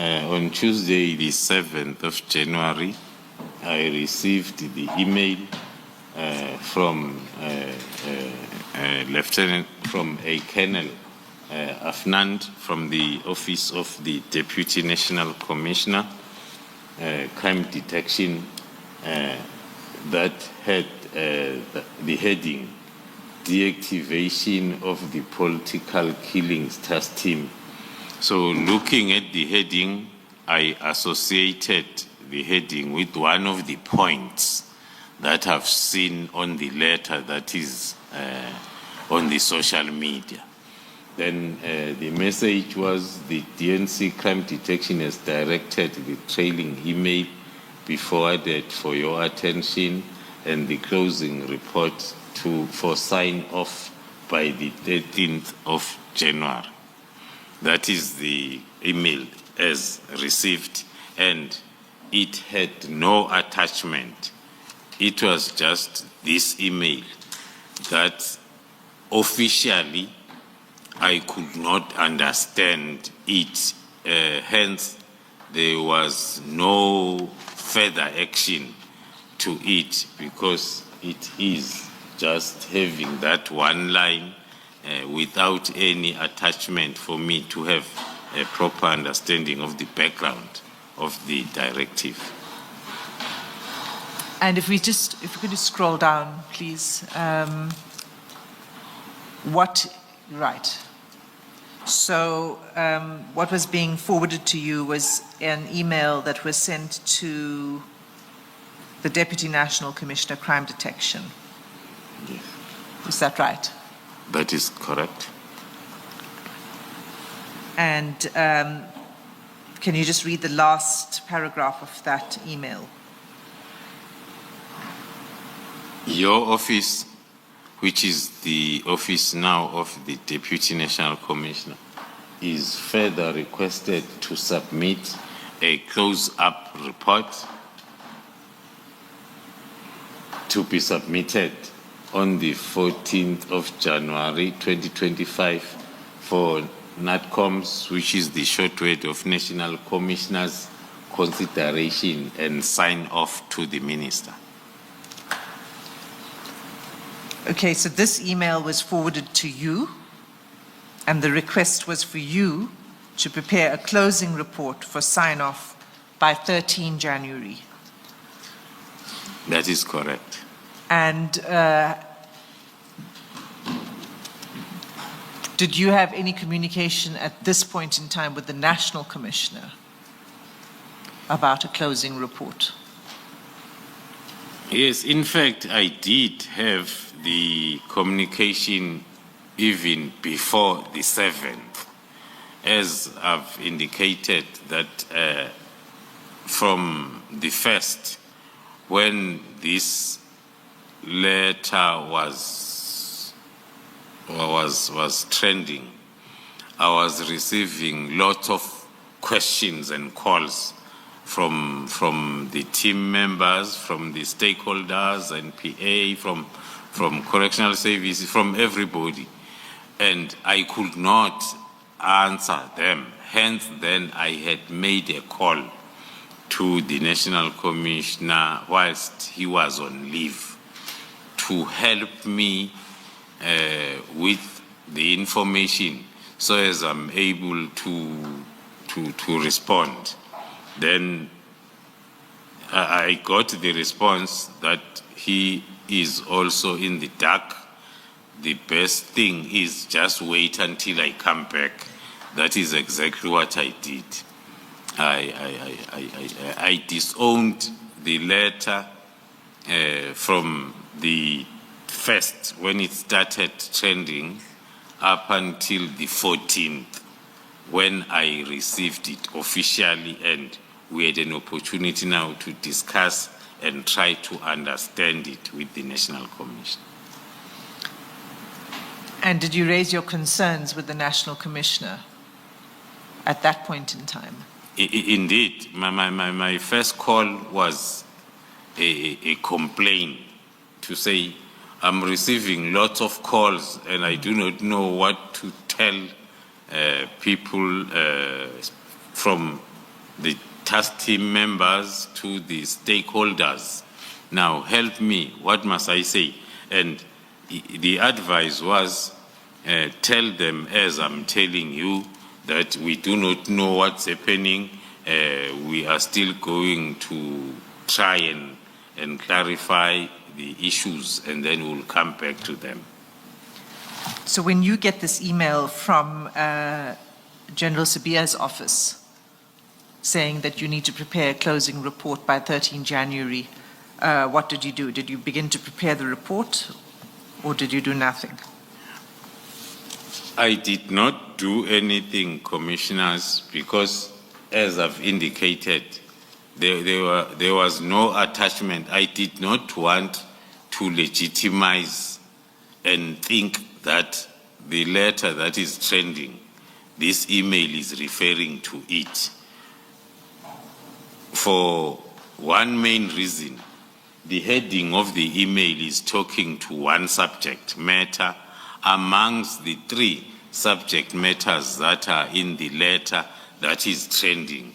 On Tuesday, the 7th of January, I received the email from a Colonel Afnand from the Office of the Deputy National Commissioner, Crime Detection, that had the heading, Deactivation of the Political Killings Task Team. So looking at the heading, I associated the heading with one of the points that I've seen on the letter that is on the social media. Then the message was the DNC Crime Detection has directed the trailing email be forwarded for your attention and the closing report for sign off by the 13th of January. That is the email as received, and it had no attachment. It was just this email that officially I could not understand it. Hence, there was no further action to it because it is just having that one line without any attachment for me to have a proper understanding of the background of the directive. And if we could just scroll down, please. Right. So what was being forwarded to you was an email that was sent to the Deputy National Commissioner, Crime Detection. Yes. Is that right? That is correct. And can you just read the last paragraph of that email? Your office, which is the office now of the Deputy National Commissioner, is further requested to submit a close-up report to be submitted on the 14th of January 2025 for NATCOM's, which is the short word of National Commissioner's consideration and sign off to the Minister. Okay, so this email was forwarded to you, and the request was for you to prepare a closing report for sign-off by 13 January. That is correct. And did you have any communication at this point in time with the National Commissioner about a closing report? Yes, in fact, I did have the communication even before the 7th, as I've indicated that from the 1st, when this letter was trending, I was receiving lots of questions and calls from the team members, from the stakeholders and PA, from correctional services, from everybody. And I could not answer them. Hence, then I had made a call to the National Commissioner whilst he was on leave to help me with the information so as I'm able to respond. Then I got the response that he is also in the dark. The best thing is just wait until I come back. That is exactly what I did. I disowned the letter from the 1st when it started trending up until the 14th when I received it officially, and we had an opportunity now to discuss and try to understand it with the National Commission. And did you raise your concerns with the National Commissioner at that point in time? Indeed. My first call was a complaint to say, I'm receiving lots of calls and I do not know what to tell people from the task team members to the stakeholders. Now, help me, what must I say? And the advice was, tell them, as I'm telling you, that we do not know what's happening. We are still going to try and clarify the issues, and then we'll come back to them. So when you get this email from General Sibia's office saying that you need to prepare a closing report by 13 January, what did you do? Did you begin to prepare the report, or did you do nothing? I did not do anything, Commissioners, because, as I've indicated, there was no attachment. I did not want to legitimize and think that the letter that is trending, this email is referring to it. For one main reason, the heading of the email is talking to one subject matter amongst the 3 subject matters that are in the letter that is trending.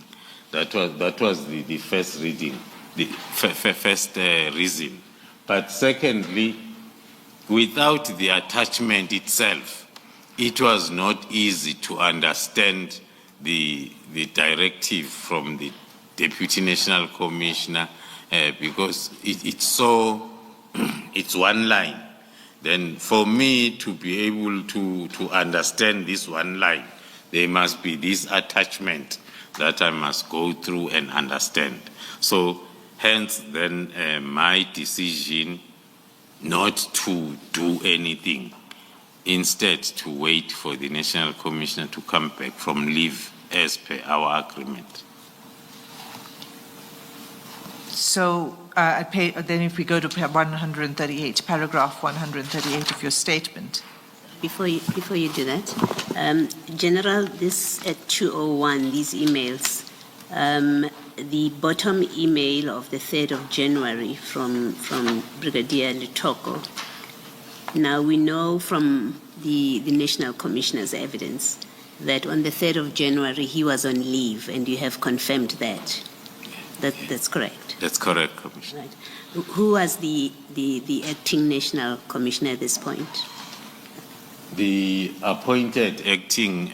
That was the first reading, the first reason. But secondly, without the attachment itself, it was not easy to understand the directive from the Deputy National Commissioner because it's one line. Then for me to be able to understand this one line, there must be this attachment that I must go through and understand. So hence then my decision not to do anything, instead to wait for the National Commissioner to come back from leave as per our agreement. So then if we go to 138, paragraph 138 of your statement. Before you do that, General, this at 2:01, these emails, the bottom email of the 3rd of January from Brigadier Lutoko. Now we know from the National Commissioner's evidence that on the 3rd of January he was on leave, and you have confirmed that. That's correct? That's correct, Commissioner. Right. Who was the acting National Commissioner at this point? The appointed acting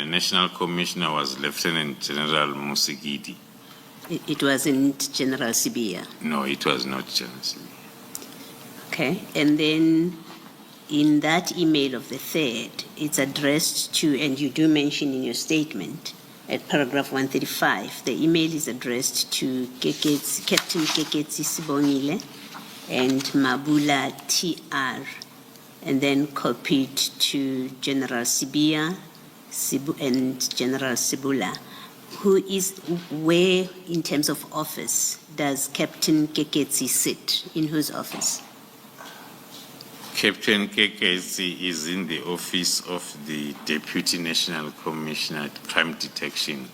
National Commissioner was Lieutenant General Musigidi. It wasn't General Sibia? No, it was not General Sibia. Okay, and then in that email of the 3rd, it's addressed to, and you do mention in your statement, at paragraph 135, the email is addressed to Captain Keketsi Sibongile and Mabula TR, and then copied to General Sibia and General Sibula. Where in terms of office does Captain Keketsi sit? In whose office? Captain Keketsi is in the office of the Deputy National Commissioner at Crime Detection,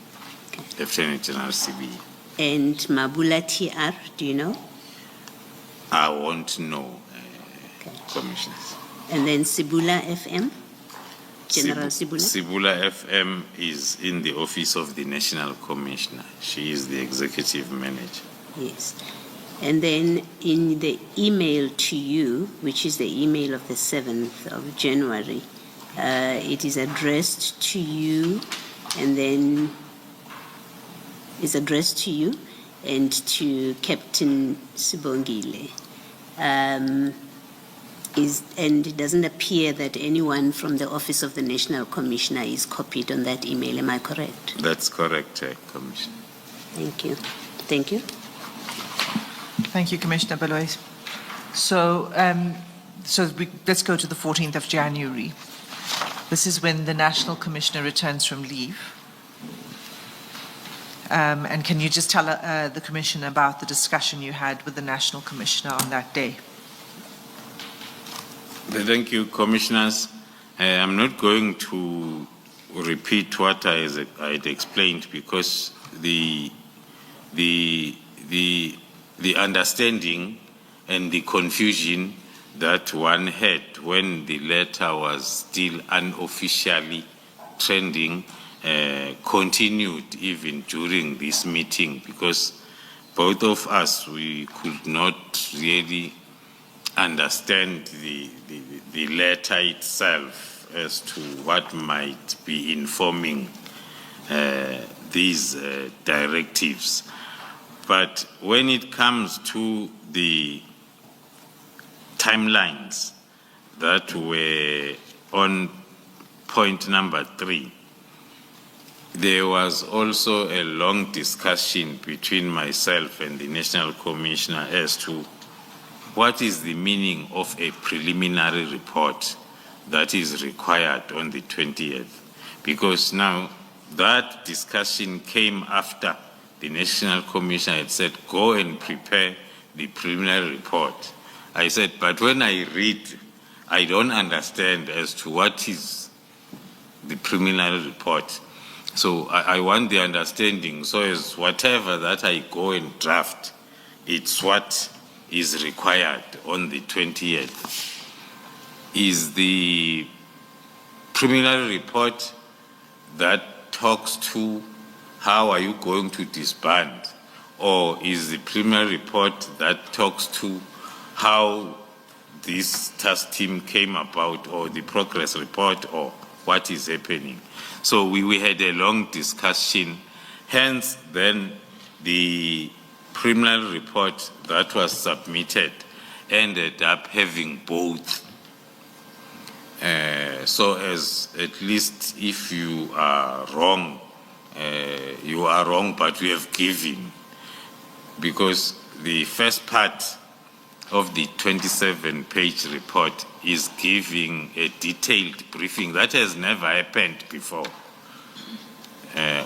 okay. Lieutenant General CB. And Mabula TR, do you know? I won't know, okay. Commissioners. And then Sibula FM? General Sibula? Sibula FM is in the office of the National Commissioner. She is the executive manager. Yes. And then in the email to you, which is the email of the 7th of January, it is addressed to you, and then is addressed to you and to Captain Sibongile. And it doesn't appear that anyone from the Office of the National Commissioner is copied on that email. Am I correct? That's correct, Commissioner. Thank you. Thank you. Thank you, Commissioner Balois. So, let's go to the 14th of January. This is when the National Commissioner returns from leave. And can you just tell the Commissioner about the discussion you had with the National Commissioner on that day? Thank you, Commissioners. I'm not going to repeat what I had explained, because the understanding and the confusion that one had when the letter was still unofficially trending continued even during this meeting, because both of us, we could not really understand the letter itself as to what might be informing these directives. But when it comes to the timelines that were on point number 3, there was also a long discussion between myself and the National Commissioner as to what is the meaning of a preliminary report that is required on the 20th. Because now that discussion came after the National Commissioner had said, go and prepare the preliminary report. I said, but when I read, I don't understand as to what is the preliminary report. So I want the understanding, so as whatever that I go and draft, it's what is required on the 20th. Is the preliminary report that talks to how are you going to disband, or is the preliminary report that talks to how this task team came about, or the progress report, or what is happening? So we had a long discussion, hence then the preliminary report that was submitted ended up having both. So as at least if you are wrong, but we have given, because the first part of the 27-page report is giving a detailed briefing that has never happened before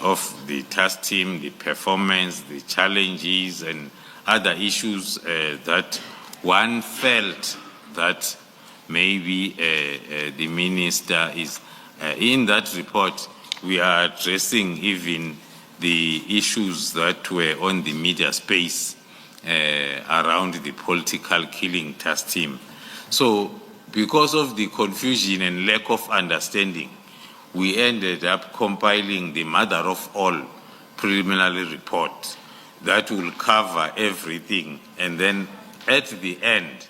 of the task team, the performance, the challenges, and other issues that one felt that maybe the minister is. In that report, we are addressing even the issues that were on the media space around the political killing task team. So because of the confusion and lack of understanding, we ended up compiling the mother of all preliminary report that will cover everything. And then at the end,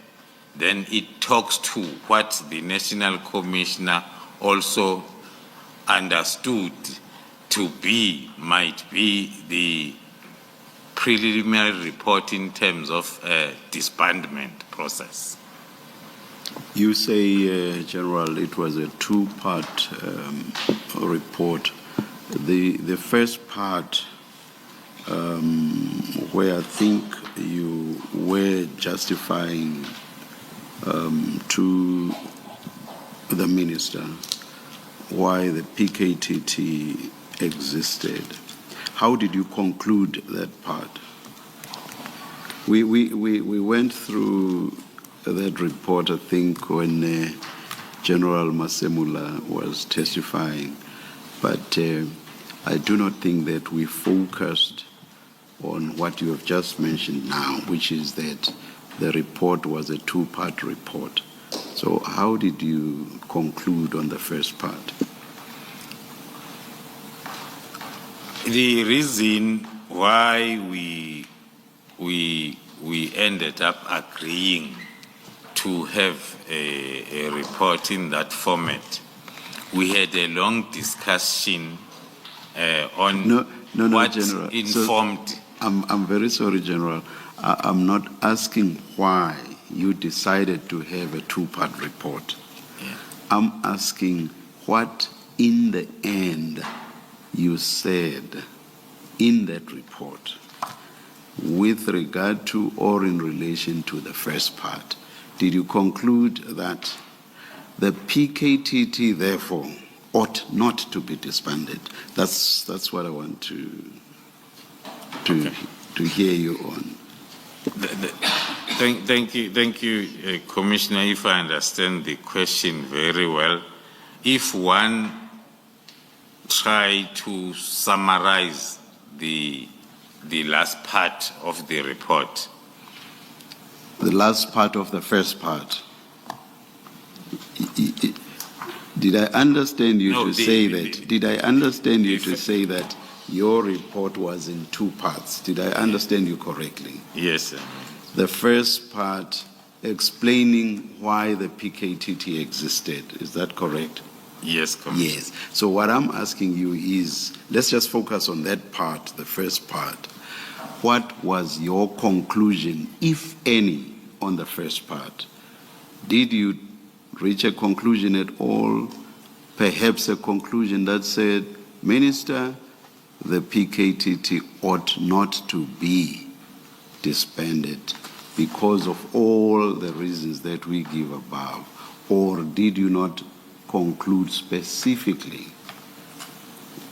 then it talks to what the National Commissioner also understood to be, might be the preliminary report in terms of disbandment process. You say, General, it was a two-part report. The first part, where I think you were justifying to the minister why the PKTT existed. How did you conclude that part? We went through that report, I think, when General Masemula was testifying, but I do not think that we focused on what you have just mentioned now, which is that the report was a two-part report. So how did you conclude on the first part? The reason why we ended up agreeing to have a report in that format, we had a long discussion on what General. informed. So, I'm very sorry, General. I'm not asking why you decided to have a two-part report. Yeah. I'm asking what, in the end, you said in that report with regard to or in relation to the first part. Did you conclude that the PKTT, therefore, ought not to be disbanded? That's what I want to hear you on. Thank you, Commissioner. If I understand the question very well, if one try to summarize the last part of the report. The last part of the first part. Did I understand you No, to say that? Did I understand you to say that your report was in two parts? Did I understand you correctly? Yes, sir. The first part explaining why the PKTT existed. Is that correct? Yes, Commissioner. Yes. So what I'm asking you is, let's just focus on that part, the first part. What was your conclusion, if any, on the first part? Did you reach a conclusion at all? Perhaps a conclusion that said, Minister, the PKTT ought not to be disbanded because of all the reasons that we give above? Or did you not conclude specifically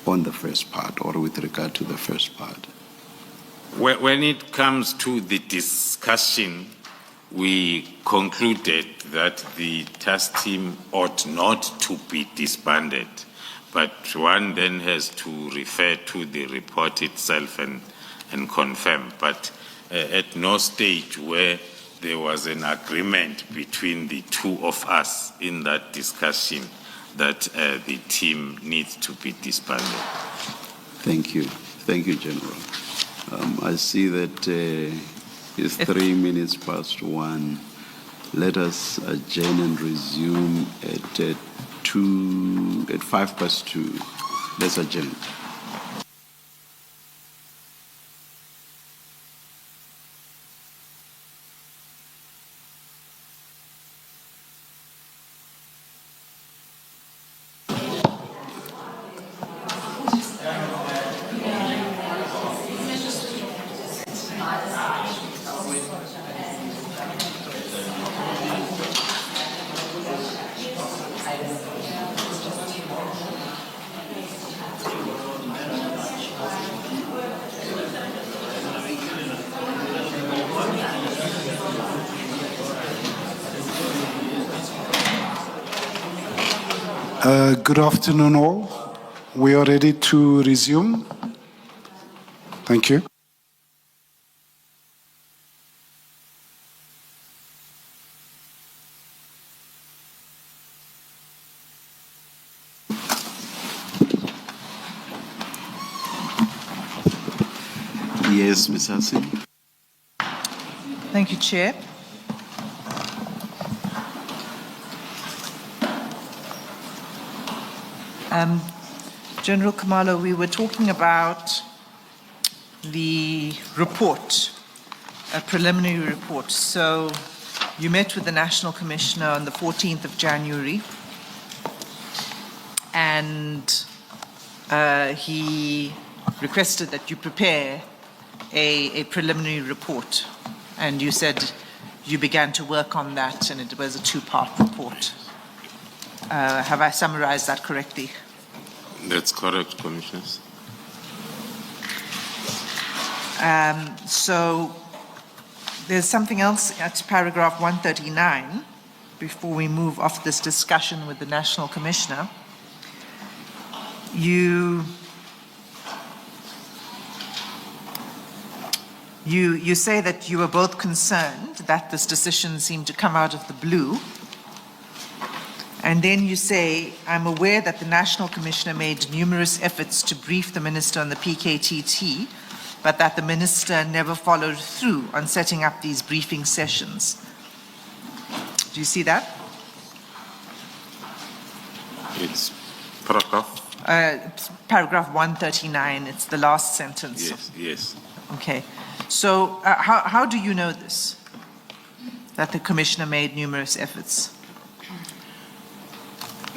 on the first part or with regard to the first part? When it comes to the discussion, we concluded that the task team ought not to be disbanded, but one then has to refer to the report itself and confirm. But at no stage where there was an agreement between the two of us in that discussion that the team needs to be disbanded. Thank you. Thank you, General. I see that it's 3 minutes past 1. Let us adjourn and resume at 5 past 2. Let's adjourn. Good afternoon, all. We are ready to resume. Thank you. Yes, Ms. Hassan. Thank you, Chair. General Khumalo, we were talking about the report, a preliminary report. So you met with the National Commissioner on the 14th of January, and he requested that you prepare a preliminary report. And you said you began to work on that, and it was a 2-part report. Have I summarized that correctly? That's correct, Commissioners. So there's something else at paragraph 139 before we move off this discussion with the National Commissioner. You say that you were both concerned that this decision seemed to come out of the blue. And then you say, I'm aware that the National Commissioner made numerous efforts to brief the Minister on the PKTT, but that the Minister never followed through on setting up these briefing sessions. Do you see that? It's paragraph? Paragraph 139, it's the last sentence. Yes, yes. Okay. So how do you know this, that the Commissioner made numerous efforts?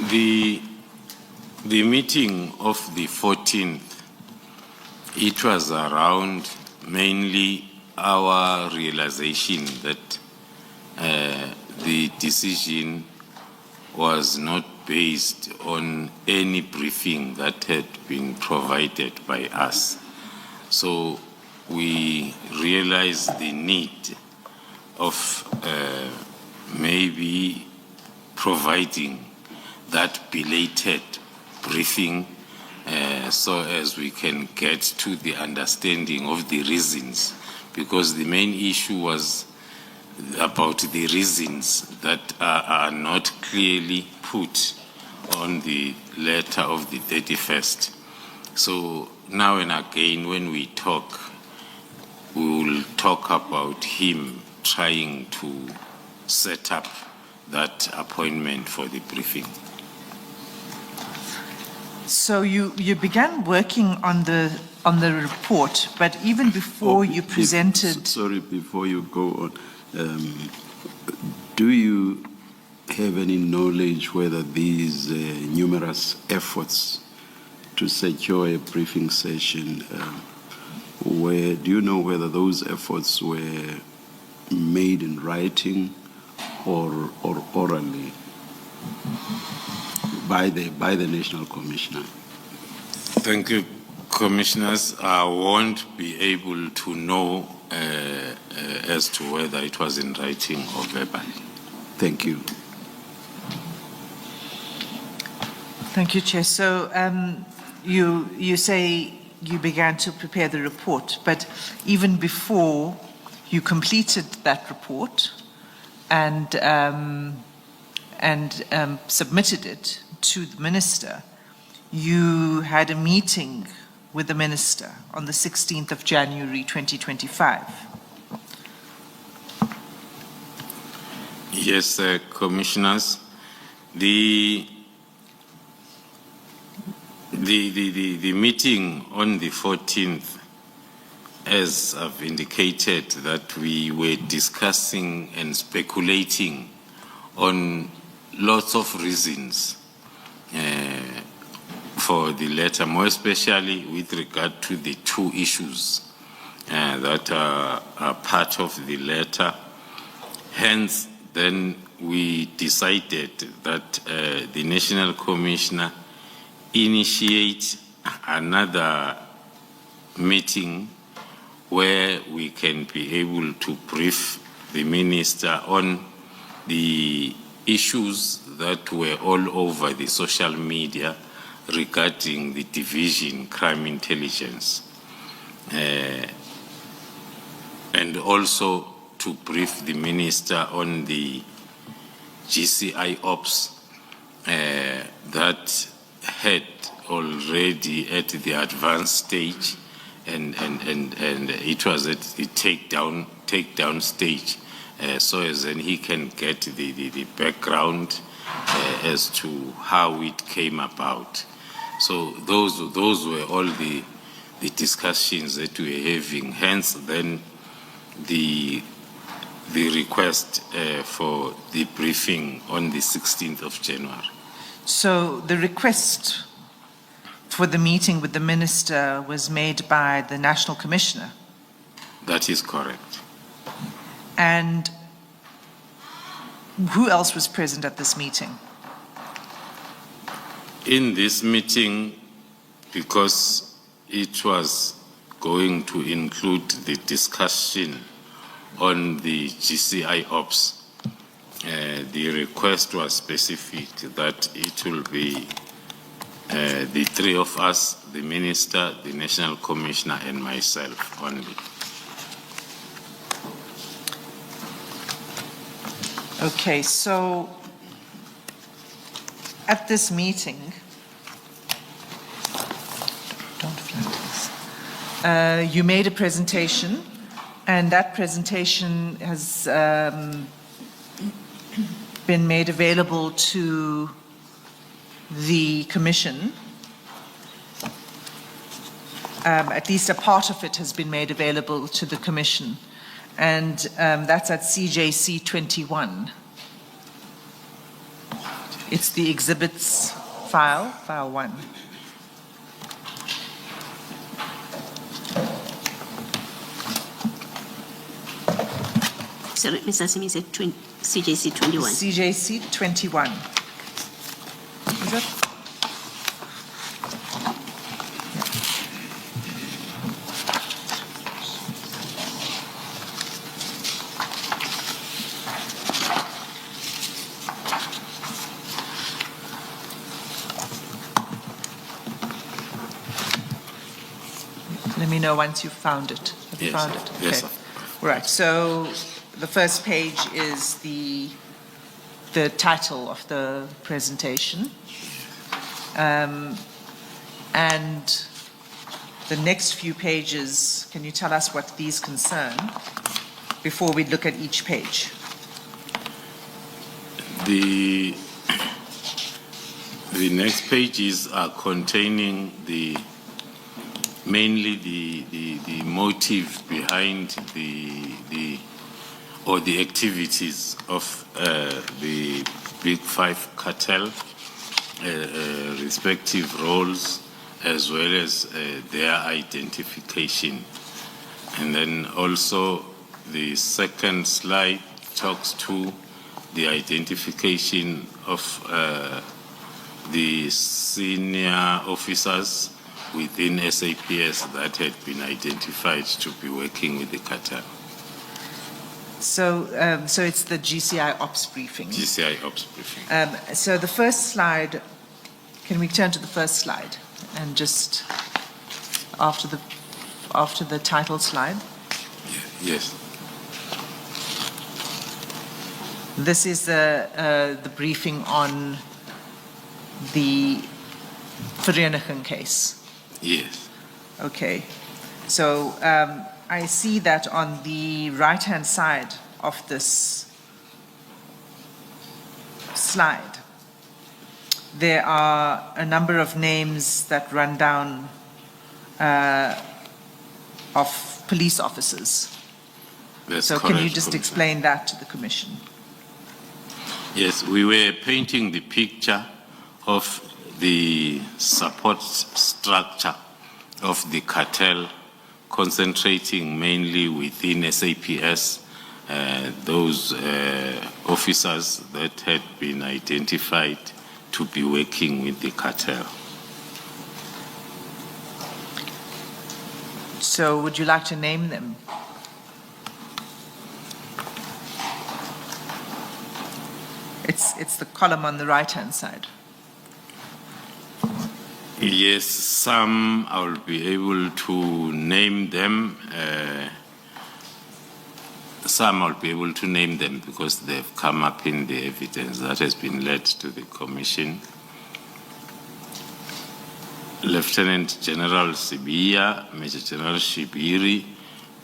The meeting of the 14th, it was around mainly our realization that the decision was not based on any briefing that had been provided by us. So we realized the need of maybe providing that belated briefing so as we can get to the understanding of the reasons, because the main issue was about the reasons that are not clearly put on the letter of the 31st. So now and again, when we talk, we will talk about him trying to set up that appointment for the briefing. So you began working on the report, but even before you presented... Sorry, before you go on, do you have any knowledge whether these numerous efforts to secure a briefing session, do you know whether those efforts were made in writing or orally by the National Commissioner? Thank you, Commissioners. I won't be able to know as to whether it was in writing or verbally. Thank you. Thank you, Chair. So you say you began to prepare the report, but even before you completed that report and submitted it to the minister, you had a meeting with the minister on the 16th of January 2025. Yes, Commissioners. The meeting on the 14th, as I've indicated, that we were discussing and speculating on lots of reasons for the letter, more especially with regard to the two issues that are part of the letter. Hence, then we decided that the National Commissioner initiate another meeting where we can be able to brief the minister on the issues that were all over the social media regarding the division crime intelligence, and also to brief the minister on the GCI ops that had already at the advanced stage, and it was at the takedown stage, so as then he can get the background as to how it came about. So those were all the discussions that we were having. Hence, then the request for the briefing on the 16th of January. So the request for the meeting with the minister was made by the National Commissioner? That is correct. And who else was present at this meeting? In this meeting, because it was going to include the discussion on the GCI ops, the request was specific that it will be the three of us, the minister, the National Commissioner, and myself only. Okay, so at this meeting, you made a presentation, and that presentation has been made available to the Commission. At least a part of it has been made available to the Commission, and that's at CJC 21. It's the exhibits file 1. Sorry, Mr. Simi said CJC 21. CJC 21. Is that? Let me know once you've found it. Have you found it? Yes. Okay. Right. So the first page is the title of the presentation. And the next few pages, can you tell us what these concern before we look at each page? The next pages are containing mainly the motive behind the activities of the Big Five cartel, respective roles, as well as their identification. And then also the second slide talks to the identification of the senior officers within SAPS that had been identified to be working with the cartel. So it's the GCI ops briefing. GCI ops briefing. So the first slide, can we turn to the first slide and just after the title slide? Yes. This is the briefing on the Vereniging case. Yes. Okay. So I see that on the right-hand side of this slide, there are a number of names that run down of police officers. That's So correct, can you just Commissioner. explain that to the Commission? Yes, we were painting the picture of the support structure of the cartel, concentrating mainly within SAPS, those officers that had been identified to be working with the cartel. So would you like to name them? It's the column on the right-hand side. Yes, some I will be able to name them. Some I'll be able to name them because they've come up in the evidence that has been led to the Commission. Lieutenant General Sibiya, Major General Shibiri,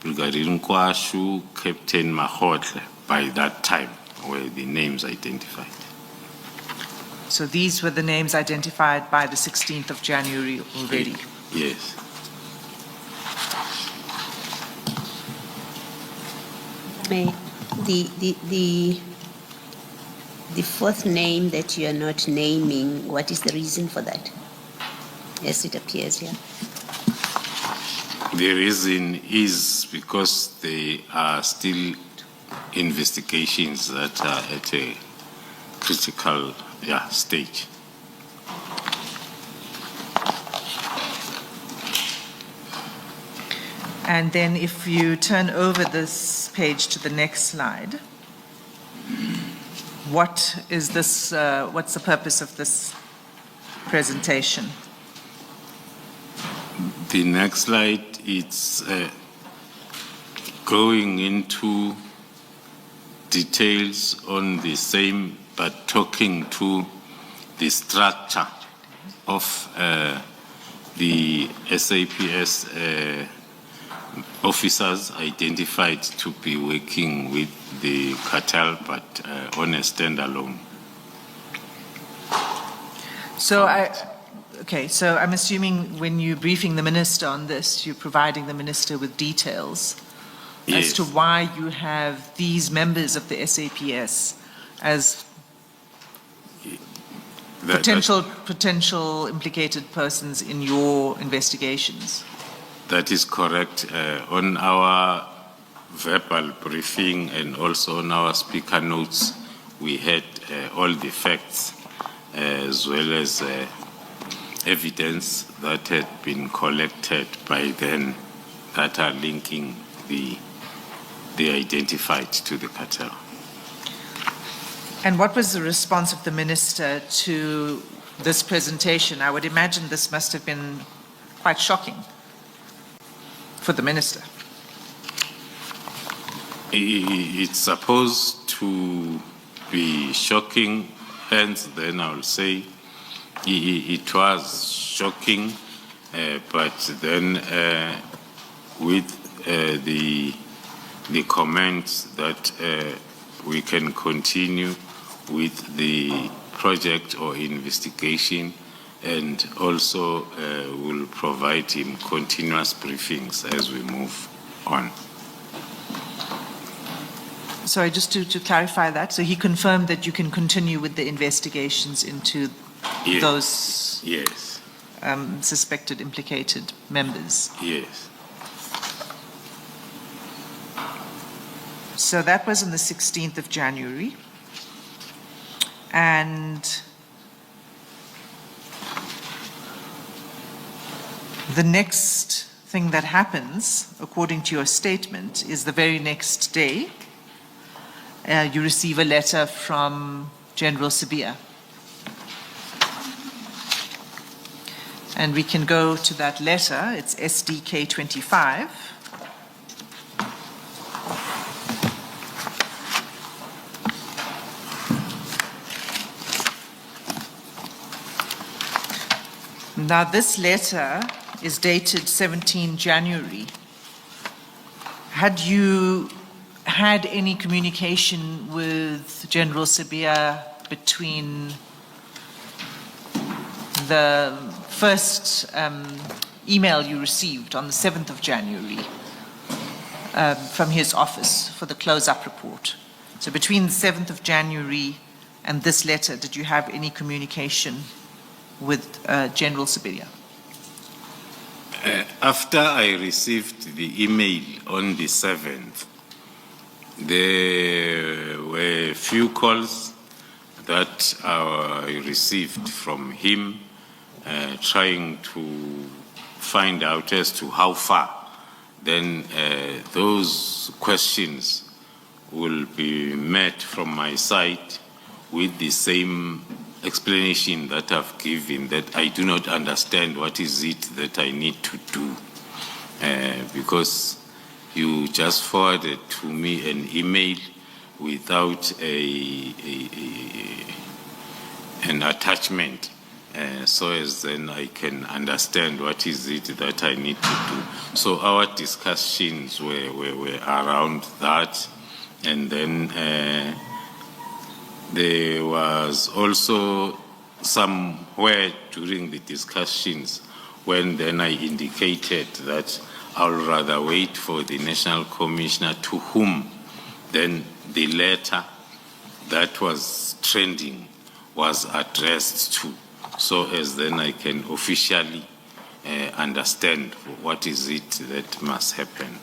Brigadier Nkwashu, Captain Mahotle, by that time were the names identified. So these were the names identified by the 16th of January already. Yes. May the fourth name that you are not naming, what is the reason for that? As it appears here. The reason is because there are still investigations that are at a critical stage. And then if you turn over this page to the next slide, what is this, what's the purpose of this presentation? The next slide, it's going into details on the same, but talking to the structure of the SAPS officers identified to be working with the cartel, but on a standalone. So so I'm assuming when you're briefing the minister on this, you're providing the minister with details as Yes. to why you have these members of the SAPS as potential implicated persons in your investigations. That is correct. On our verbal briefing and also on our speaker notes, we had all the facts as well as evidence that had been collected by then that are linking the identified to the cartel. And what was the response of the minister to this presentation? I would imagine this must have been quite shocking for the minister. It's supposed to be shocking, hence then I'll say It was shocking, but then with the comments that we can continue with the project or investigation, and also will provide him continuous briefings as we move on. Sorry, just to clarify that. So he confirmed that you can continue with the investigations into Yes. those Yes, suspected implicated members. yes. So that was on the 16th of January. And the next thing that happens, according to your statement, is the very next day, you receive a letter from General Sibiya. And we can go to that letter. It's SDK 25. Now, this letter is dated 17 January. Had you had any communication with General Sibiya between the first email you received on the 7th of January from his office for the close-up report? So between the 7th of January and this letter, did you have any communication with General Sibiya? After I received the email on the 7th, there were few calls that I received from him trying to find out as to how far. Then those questions will be met from my side with the same explanation that I've given, that I do not understand what is it that I need to do, because you just forwarded to me an email without an attachment, so as then I can understand what is it that I need to do. So our discussions were around that, and then there was also somewhere during the discussions when then I indicated that I'll rather wait for the National Commissioner, to whom then the letter that was trending was addressed to, so as then I can officially understand what is it that must happen.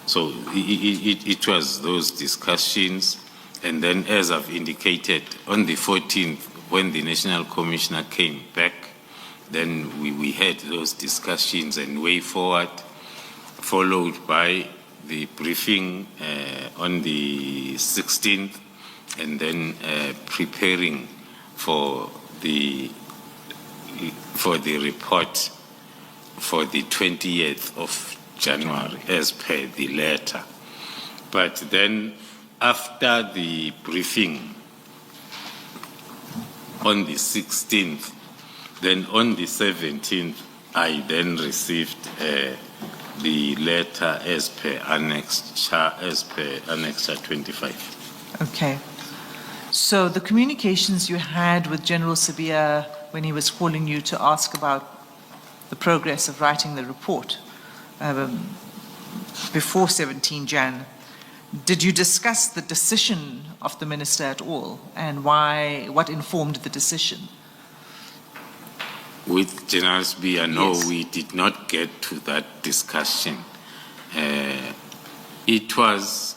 So it was those discussions. And then, as I've indicated, on the 14th, when the National Commissioner came back, then we had those discussions and way forward, followed by the briefing on the 16th, and then preparing for the report for the 20th of January, as per the letter. But then, after the briefing on the 16th, then on the 17th, I then received the letter as per Annexure 25. Okay. So the communications you had with General Sibiya when he was calling you to ask about the progress of writing the report before 17 Jan, did you discuss the decision of the minister at all, and what informed the decision? With General Sibiya, no, Yes. we did not get to that discussion. It was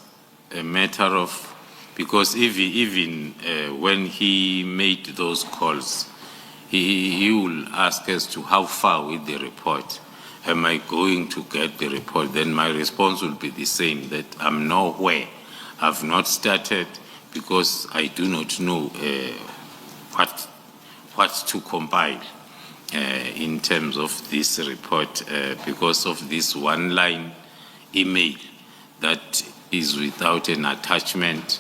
a matter of, because even when he made those calls, he will ask as to how far with the report. Am I going to get the report? Then my response will be the same, that I'm nowhere. I've not started because I do not know what to compile in terms of this report, because of this one-line email that is without an attachment,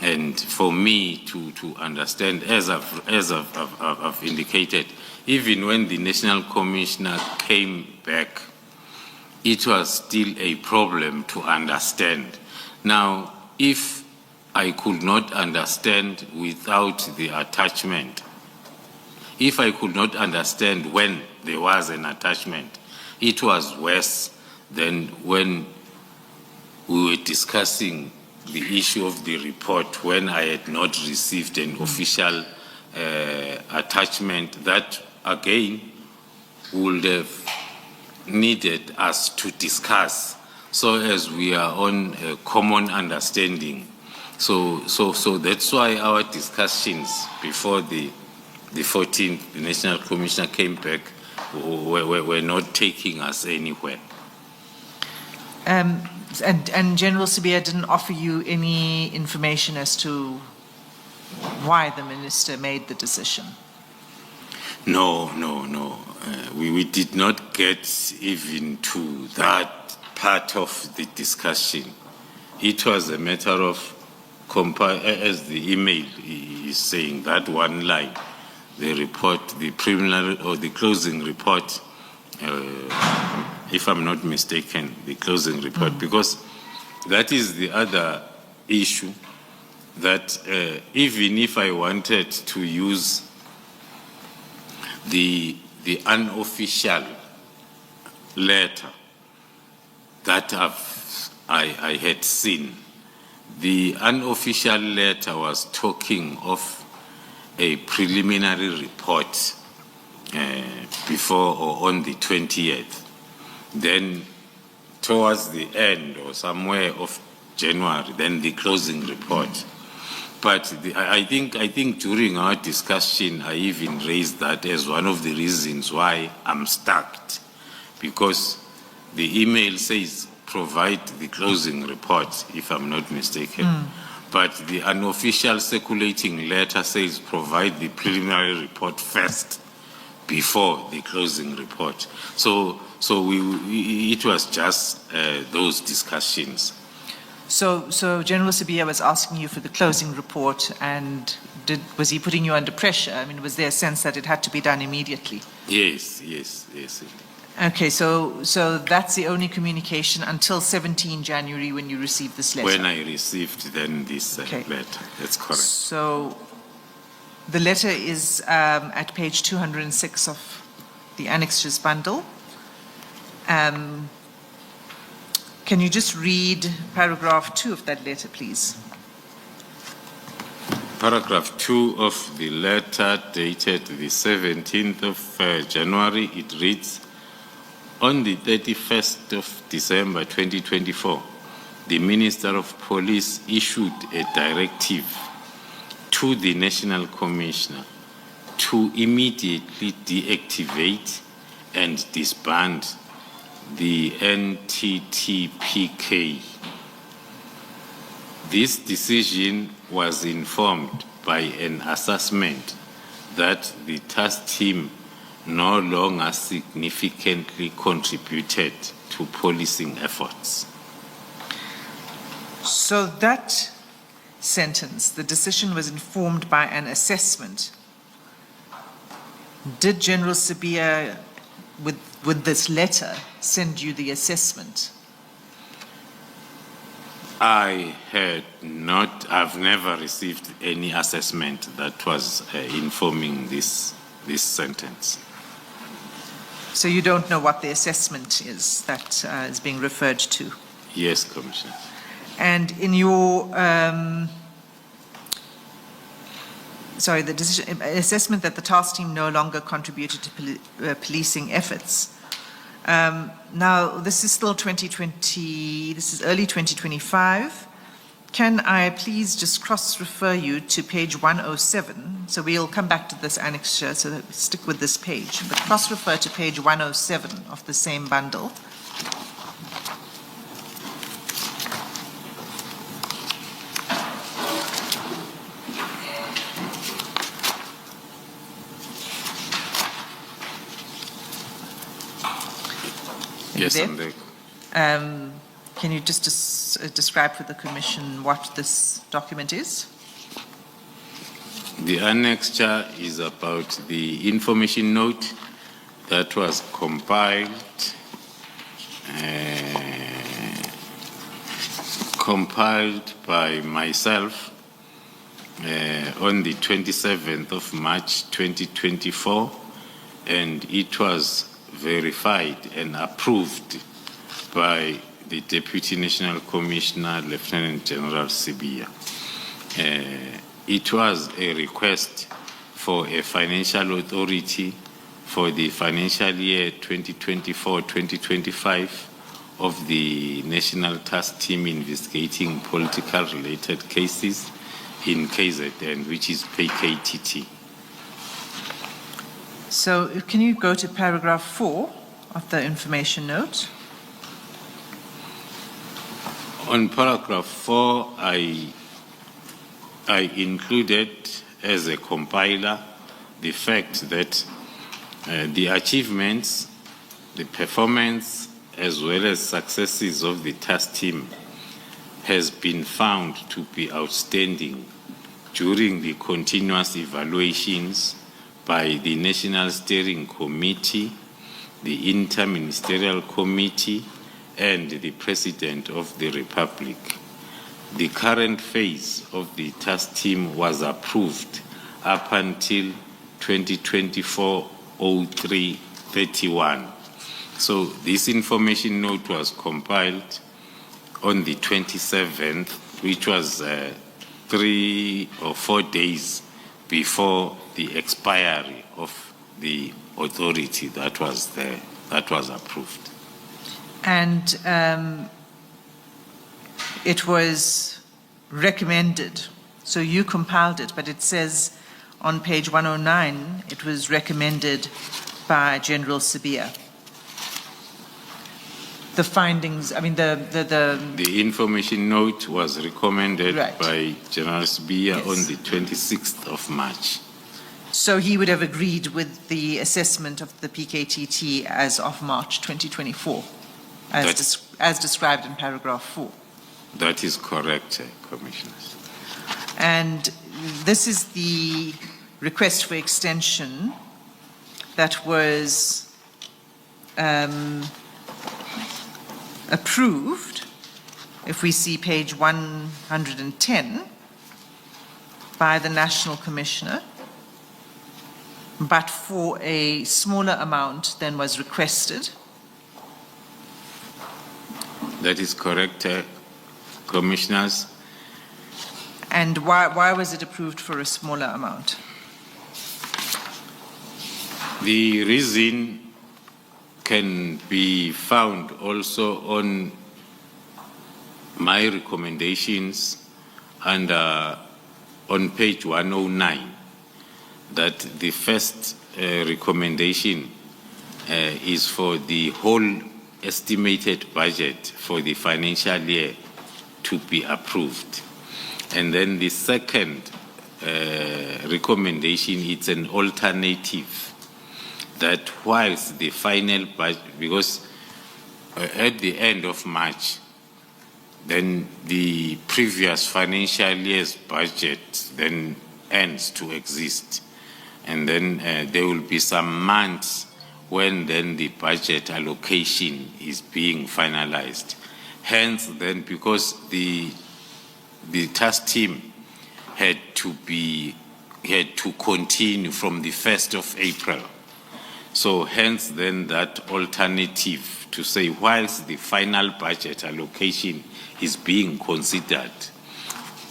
And for me to understand, as I've indicated, even when the National Commissioner came back, it was still a problem to understand. Now, if I could not understand without the attachment, if I could not understand when there was an attachment, it was worse than when we were discussing the issue of the report when I had not received an official attachment that, again, would have needed us to discuss so as we are on a common understanding. So that's why our discussions before the 14th, the National Commissioner came back, were not taking us anywhere. And General Sibiya didn't offer you any information as to why the minister made the decision? No. We did not get even to that part of the discussion. It was a matter of, as the email is saying, that one line, the report, the preliminary or the closing report, if I'm not mistaken, the closing report, because that is the other issue that even if I wanted to use the unofficial letter that I had seen, the unofficial letter was talking of a preliminary report before or on the 20th. Then towards the end or somewhere of January, then the closing report. But I think during our discussion, I even raised that as one of the reasons why I'm stuck, because the email says provide the closing report, if I'm not mistaken. But the unofficial circulating letter says provide the preliminary report first before the closing report. So it was just those discussions. So General Sibiya was asking you for the closing report, and was he putting you under pressure? I mean, was there a sense that it had to be done immediately? Yes. Okay, so that's the only communication until 17 January when you received this letter? When I received then this letter, that's correct. So the letter is at page 206 of the annexures bundle. Can you just read paragraph 2 of that letter, please? Paragraph 2 of the letter dated the 17th of January, it reads, on the 31st of December 2024, the Minister of Police issued a directive to the National Commissioner to immediately deactivate and disband the NTTPK. This decision was informed by an assessment that the task team no longer significantly contributed to policing efforts. So that sentence, the decision was informed by an assessment. Did General Sibiya, with this letter, send you the assessment? I've never received any assessment that was informing this sentence. So you don't know what the assessment is that is being referred to? Yes, Commissioner. And in your, the decision, assessment that the task team no longer contributed to policing efforts. Now, this is still 2020, this is early 2025. Can I please just cross-refer you to page 107? So we'll come back to this annexure, so stick with this page. But cross-refer to page 107 of the same bundle. Yes, I'm there. Can you just describe for the Commission what this document is? The annexure is about the information note that was compiled by myself on the 27th of March 2024, and it was verified and approved by the Deputy National Commissioner, Lieutenant General Sibia. It was a request for a financial authority for the financial year 2024-2025 of the National Task Team investigating political related cases in KZN, which is PKTT. So can you go to paragraph 4 of the information note? On paragraph 4, I included as a compiler the fact that the achievements, the performance, as well as successes of the task team has been found to be outstanding during the continuous evaluations by the National Steering Committee, the Interministerial Committee, and the President of the Republic. The current phase of the task team was approved up until 2024-03-31. So this information note was compiled on the 27th, which was 3 or 4 days before the expiry of the authority that was there, that was approved. And it was recommended, so you compiled it, but it says on page 109, it was recommended by General Sibia. The findings, I mean, The information note was recommended Right. by General Sibia Yes. on the 26th of March. So he would have agreed with the assessment of the PKTT as of March 2024, as described in paragraph 4. That is correct, Commissioners. And this is the request for extension that was approved, if we see page 110, by the National Commissioner, but for a smaller amount than was requested. That is correct, Commissioners. And why was it approved for a smaller amount? The reason can be found also on my recommendations and on page 109, that the first recommendation is for the whole estimated budget for the financial year to be approved. And then the second recommendation, it's an alternative, that whilst the final budget, because at the end of March, then the previous financial year's budget then ends to exist. And then there will be some months when then the budget allocation is being finalized. Hence then, because the task team had to continue from the 1st of April. So hence then that alternative to say, whilst the final budget allocation is being considered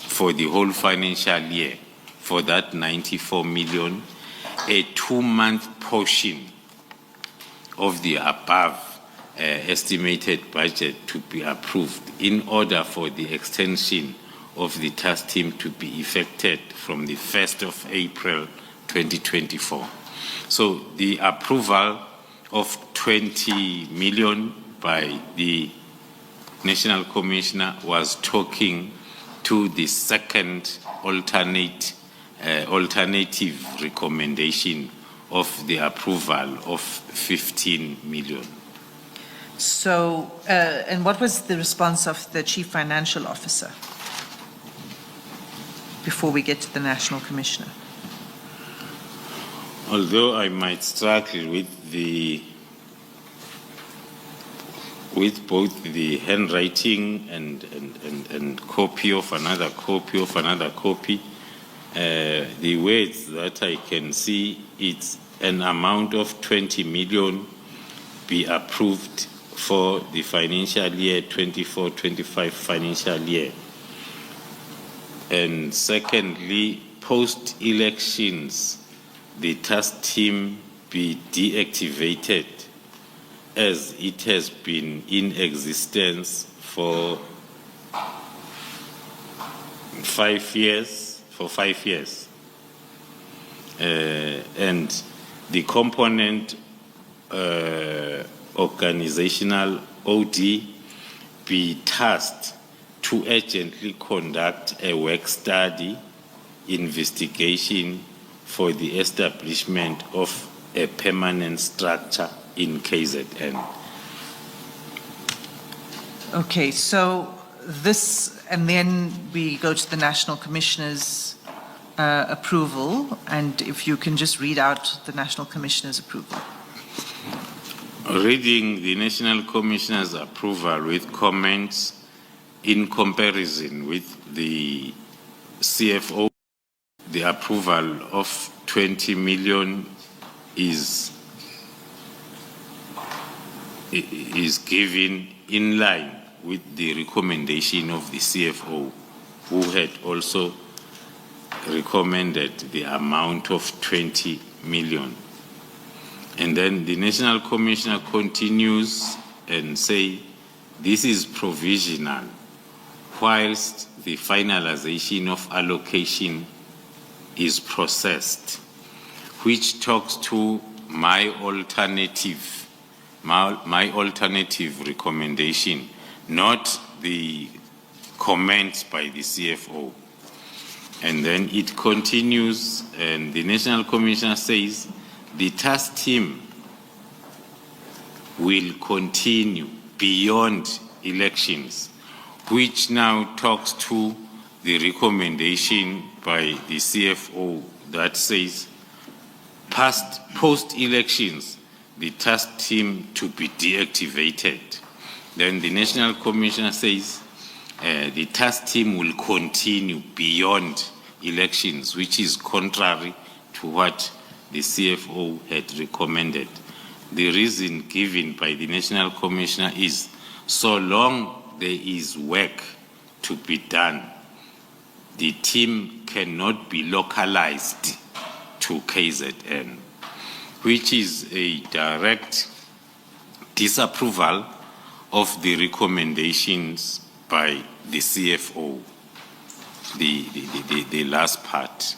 for the whole financial year, for that 94 million, a 2-month portion of the above estimated budget to be approved in order for the extension of the task team to be effected from the 1st of April 2024. So the approval of 20 million by the National Commissioner was talking to the second alternative recommendation of the approval of 15 million. So, and what was the response of the Chief Financial Officer before we get to the National Commissioner? Although I might struggle with both the handwriting and copy of another copy of another copy, the words that I can see, it's an amount of 20 million be approved for the financial year 24-25 financial year. And secondly, post-elections, the task team be deactivated as it has been in existence for 5 years. And the component organizational OD be tasked to urgently conduct a work study investigation for the establishment of a permanent structure in KZN. Okay, so this, and then we go to the National Commissioner's approval, and if you can just read out the National Commissioner's approval. Reading the National Commissioner's approval with comments in comparison with the CFO, the approval of 20 million is given in line with the recommendation of the CFO, who had also recommended the amount of 20 million. And then the National Commissioner continues and say, this is provisional, whilst the finalization of allocation is processed, which talks to my alternative recommendation, not the comments by the CFO. And then it continues, and the National Commissioner says, the task team will continue beyond elections, which now talks to the recommendation by the CFO that says post-elections, the task team to be deactivated. Then the National Commissioner says the task team will continue beyond elections, which is contrary to what the CFO had recommended. The reason given by the National Commissioner is so long there is work to be done, the team cannot be localized to KZN, which is a direct disapproval of the recommendations by the CFO, the last part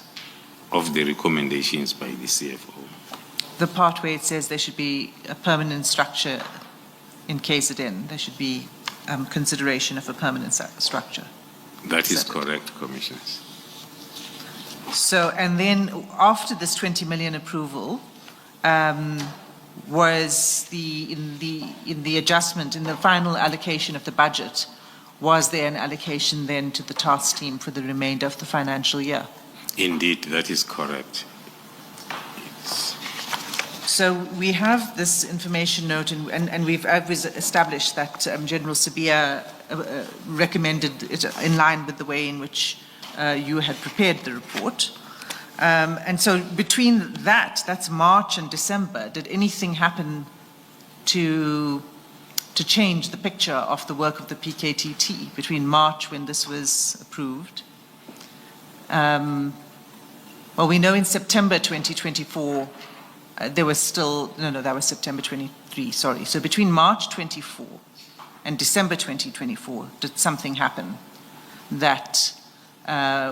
of the recommendations by the CFO. The part where it says there should be a permanent structure in KZN, there should be consideration of a permanent structure. That is correct, Commissioners. So, and then after this 20 million approval, was in the adjustment, in the final allocation of the budget, was there an allocation then to the task team for the remainder of the financial year? Indeed, that is correct. So we have this information note, and we've established that General Sabia recommended it in line with the way in which you had prepared the report. And so between that's March and December, did anything happen to change the picture of the work of the PKTT between March, when this was approved? Well, we know in September 2024, there was still, no, that was September 23, sorry. So between March 24 and December 2024, did something happen that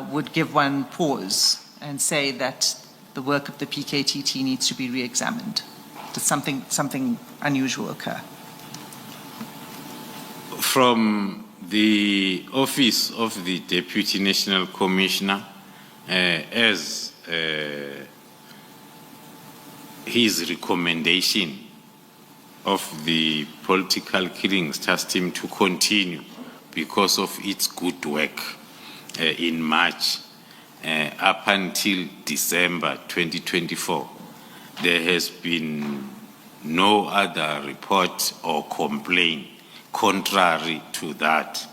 would give one pause and say that the work of the PKTT needs to be re-examined? Did something unusual occur? From the Office of the Deputy National Commissioner, as his recommendation of the political killings task team to continue because of its good work in March up until December 2024. There has been no other report or complaint contrary to that.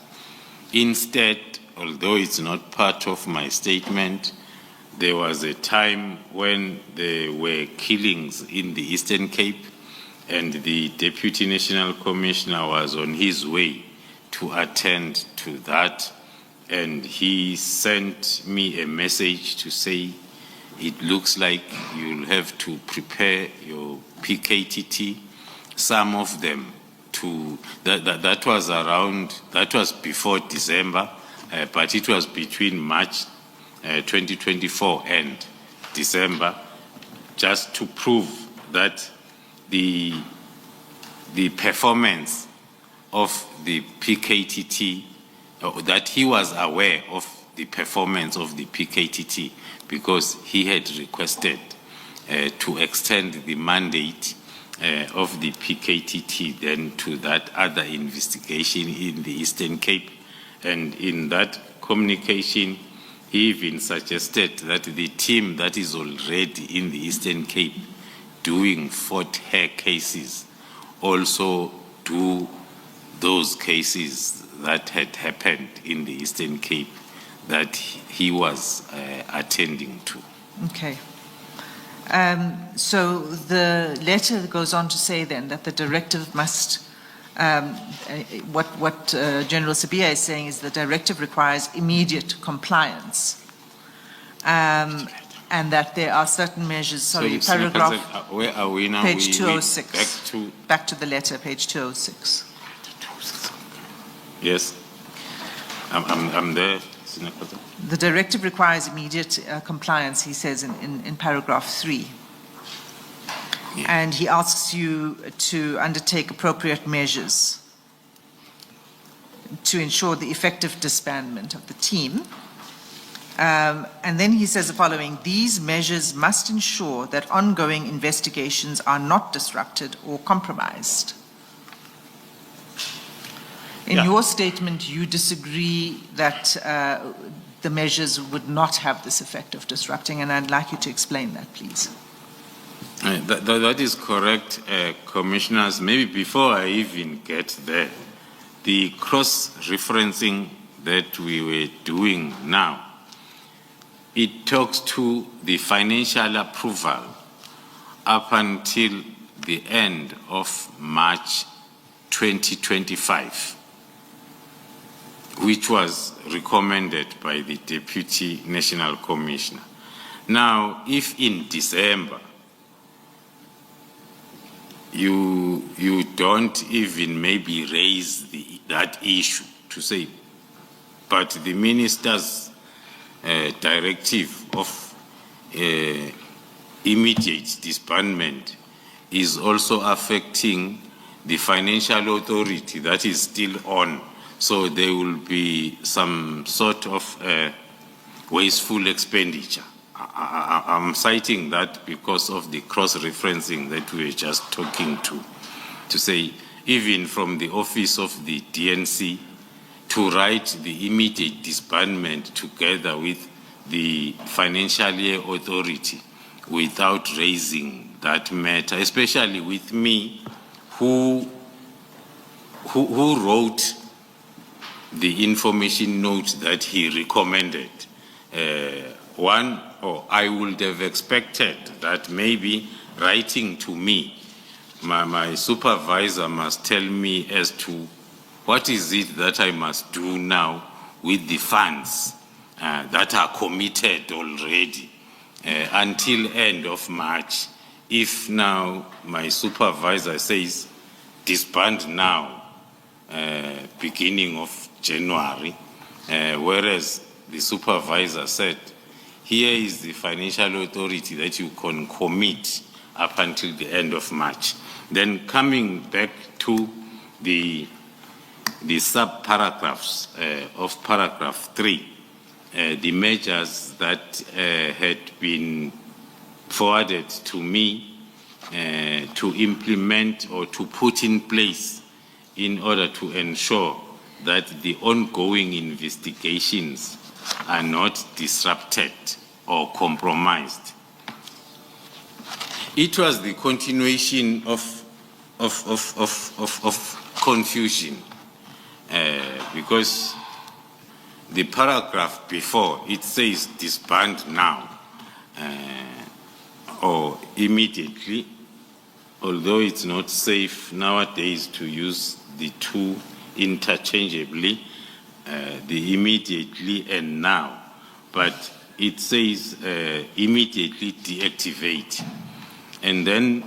Instead, although it's not part of my statement, there was a time when there were killings in the Eastern Cape, and the Deputy National Commissioner was on his way to attend to that, and he sent me a message to say, it looks like you'll have to prepare your PKTT, some of them to, that was before December, but it was between March 2024 and December, just to prove that the performance of the PKTT, that he was aware of the performance of the PKTT, because he had requested to extend the mandate of the PKTT then to that other investigation in the Eastern Cape. And in that communication, he even suggested that the team that is already in the Eastern Cape doing Fort Hare cases also do those cases that had happened in the Eastern Cape that he was attending to. Okay. So the letter goes on to say then that the directive must, what General Sabia is saying is the directive requires immediate compliance. And that there are certain measures, sorry, paragraph, where are we now? page 206. Back Back to the letter, page 206. Yes, I'm there. The directive requires immediate compliance, he says in paragraph 3. Yeah. And he asks you to undertake appropriate measures to ensure the effective disbandment of the team. And then he says the following: these measures must ensure that ongoing investigations are not disrupted or compromised. In your statement, you disagree that the measures would not have this effect of disrupting, and I'd like you to explain that, please. That is correct, Commissioners. Maybe before I even get there, the cross-referencing that we were doing now, it talks to the financial approval up until the end of March 2025, which was recommended by the Deputy National Commissioner. Now, if in December you don't even maybe raise that issue to say, but the minister's directive of immediate disbandment is also affecting the financial authority that is still on. So there will be some sort of wasteful expenditure. I'm citing that because of the cross-referencing that we were just talking to say, even from the office of the DNC, to write the immediate disbandment together with the financial year authority without raising that matter, especially with me, who wrote the information note that he recommended. I would have expected that maybe writing to me, my supervisor must tell me as to what is it that I must do now with the funds that are committed already until end of March. If now my supervisor says disband now, beginning of January, whereas the supervisor said, here is the financial authority that you can commit up until the end of March. Then coming back to the sub-paragraphs of paragraph 3, the measures that had been forwarded to me to implement or to put in place in order to ensure that the ongoing investigations are not disrupted or compromised. It was the continuation of confusion because the paragraph before, it says disband now or immediately, although it's not safe nowadays to use the two interchangeably, the immediately and now, but it says immediately deactivate. And then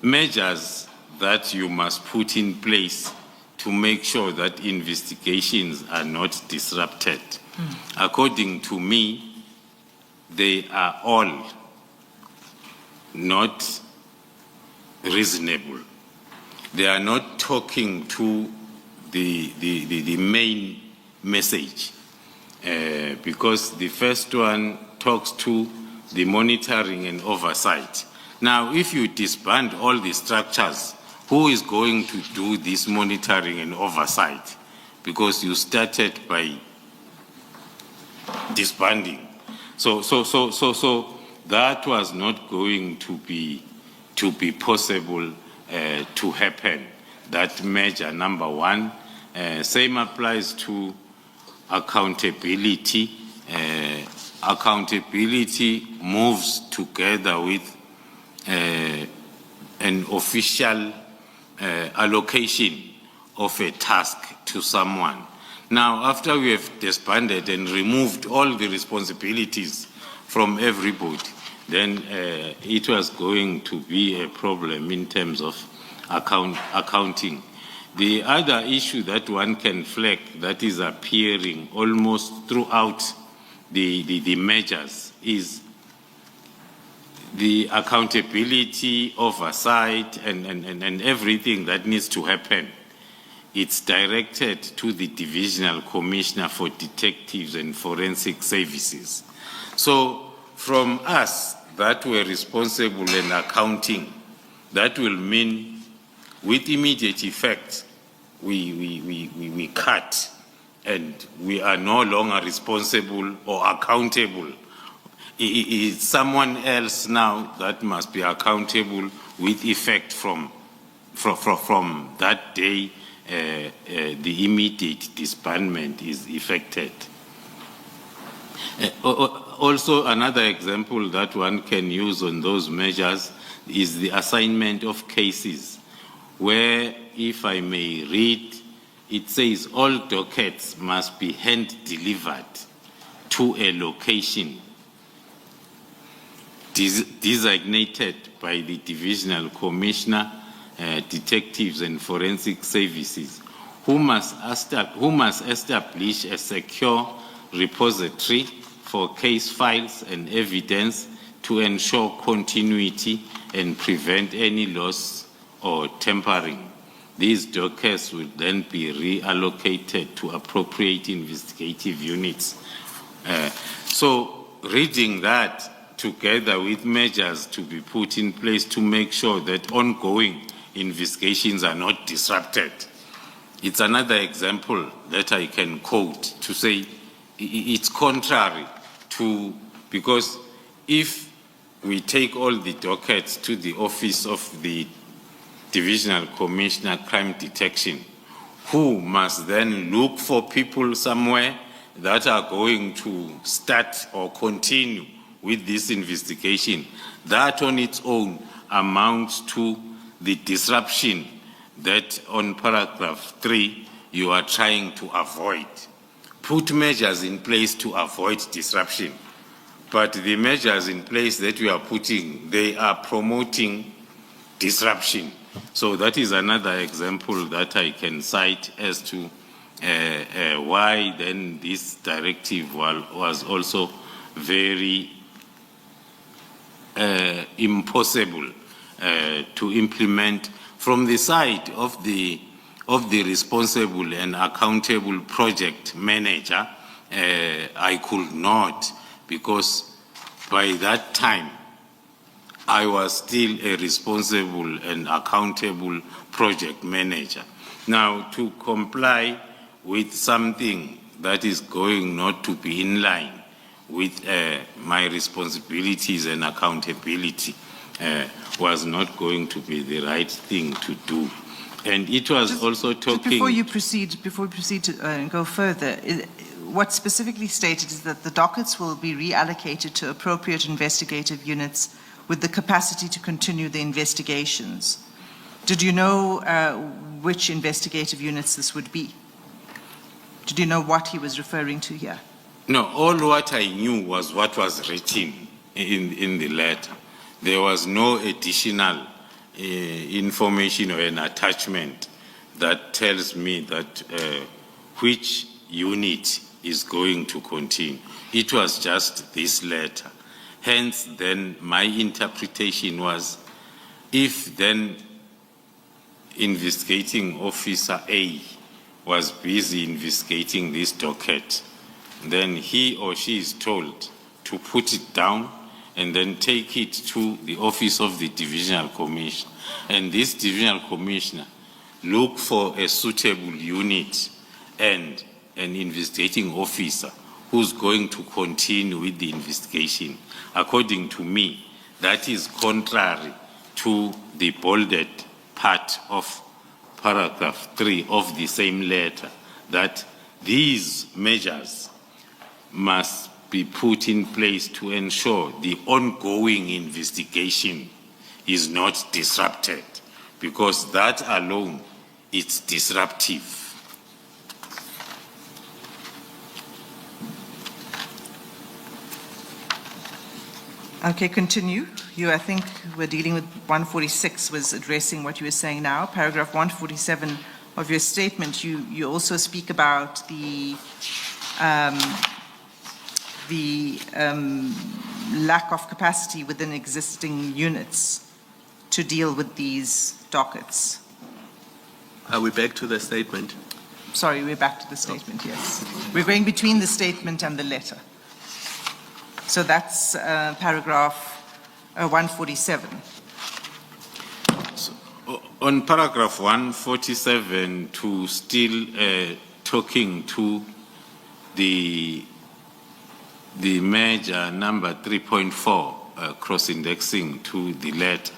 measures that you must put in place to make sure that investigations are not disrupted. According to me, they are all not reasonable. They are not talking to the main message because the first one talks to the monitoring and oversight. Now, if you disband all the structures, who is going to do this monitoring and oversight? Because you started by disbanding. So that was not going to be possible to happen. That measure, number one. Same applies to accountability. Accountability moves together with an official allocation of a task to someone. Now, after we have disbanded and removed all the responsibilities from everybody, then it was going to be a problem in terms of accounting. The other issue that one can flag that is appearing almost throughout the measures is the accountability, oversight, and everything that needs to happen. It's directed to the Divisional Commissioner for Detectives and Forensic Services. So from us that were responsible in accounting, that will mean with immediate effect, we cut and we are no longer responsible or accountable. It's someone else now that must be accountable with effect from that day the immediate disbandment is effected. Also, another example that one can use on those measures is the assignment of cases, where, if I may read, it says all dockets must be hand-delivered to a location designated by the Divisional Commissioner, Detectives and Forensic Services, who must establish a secure repository for case files and evidence to ensure continuity and prevent any loss or tampering. These dockets will then be reallocated to appropriate investigative units. So reading that together with measures to be put in place to make sure that ongoing investigations are not disrupted. It's another example that I can quote to say it's contrary to, because if we take all the dockets to the office of the Divisional Commissioner Crime Detection, who must then look for people somewhere that are going to start or continue with this investigation, that on its own amounts to the disruption that on paragraph 3 you are trying to avoid. Put measures in place to avoid disruption, but the measures in place that we are putting, they are promoting disruption. So that is another example that I can cite as to why then this directive was also very impossible to implement from the side of the responsible and accountable project manager. I could not, because by that time I was still a responsible and accountable project manager. Now, to comply with something that is going not to be in line with my responsibilities and accountability was not going to be the right thing to do. And it was also talking... Before we proceed to go further, what specifically stated is that the dockets will be reallocated to appropriate investigative units with the capacity to continue the investigations. Did you know which investigative units this would be? Did you know what he was referring to here? No, all what I knew was what was written in the letter. There was no additional information or an attachment that tells me that which unit is going to continue. It was just this letter. Hence, then my interpretation was, if then investigating officer A was busy investigating this docket, then he or she is told to put it down and then take it to the office of the divisional commissioner. And this divisional commissioner look for a suitable unit and an investigating officer who's going to continue with the investigation. According to me, that is contrary to the bolded part of paragraph 3 of the same letter, that these measures must be put in place to ensure the ongoing investigation is not disrupted, because that alone is disruptive. Okay, continue. I think we're dealing with 146 was addressing what you were saying now. Paragraph 147 of your statement, you also speak about the lack of capacity within existing units to deal with these dockets. Are we back to the statement? Sorry, we're back to the statement, yes. We're going between the statement and the letter. So that's paragraph 147. So, on paragraph 147, to still talking to the measure number 3.4, cross-indexing to the letter,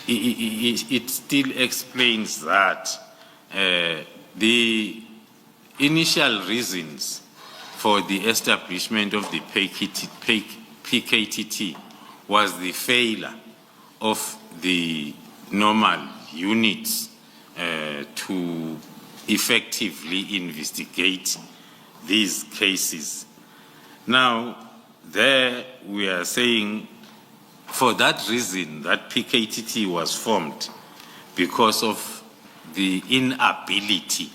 it still explains that the initial reasons for the establishment of the PKTT was the failure of the normal units to effectively investigate these cases. Now, there we are saying, for that reason, that PKTT was formed because of the inability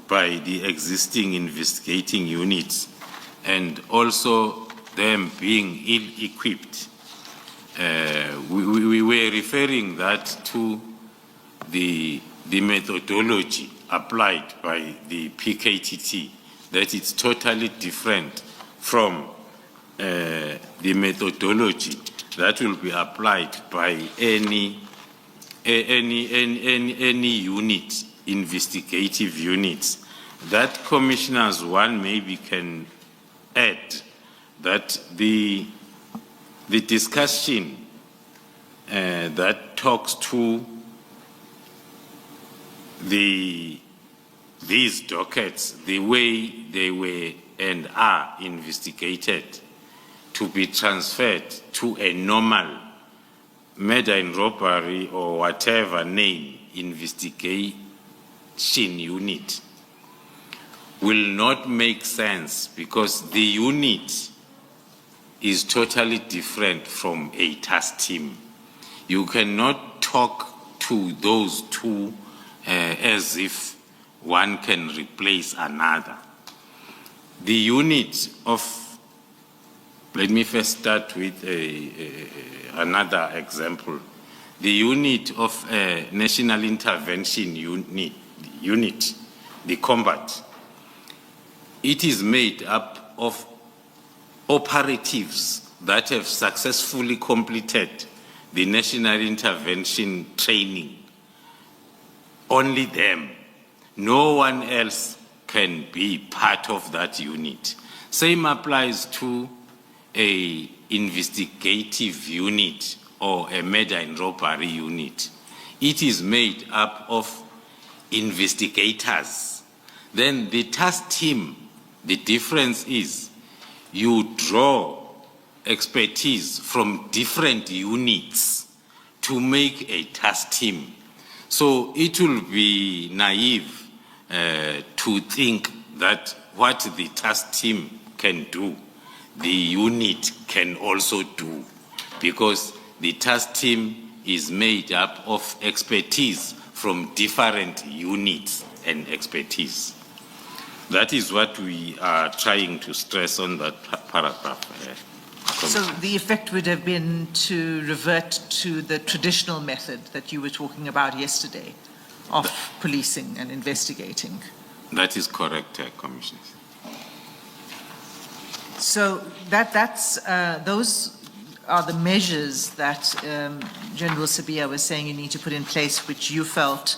by the existing investigating units and also them being ill-equipped. We were referring that to the methodology applied by the PKTT, that it's totally different from the methodology that will be applied by any unit, investigative units. That commissioners, one maybe can add that the discussion that talks to these dockets, the way they were and are investigated, to be transferred to a normal murder and robbery or whatever name investigation unit will not make sense, because the unit is totally different from a task team. You cannot talk to those two as if one can replace another. The unit of, let me first start with another example. The unit of National Intervention Unit, the combat, it is made up of operatives that have successfully completed the national intervention training. Only them. No one else can be part of that unit. Same applies to a investigative unit or a murder and robbery unit. It is made up of investigators. Then the task team, the difference is you draw expertise from different units to make a task team. So it will be naive to think that what the task team can do, the unit can also do, because the task team is made up of expertise from different units and expertise. That is what we are trying to stress on that paragraph. So the effect would have been to revert to the traditional method that you were talking about yesterday of policing and investigating. That is correct, Commissioner. So those are the measures that General Sabia was saying you need to put in place, which you felt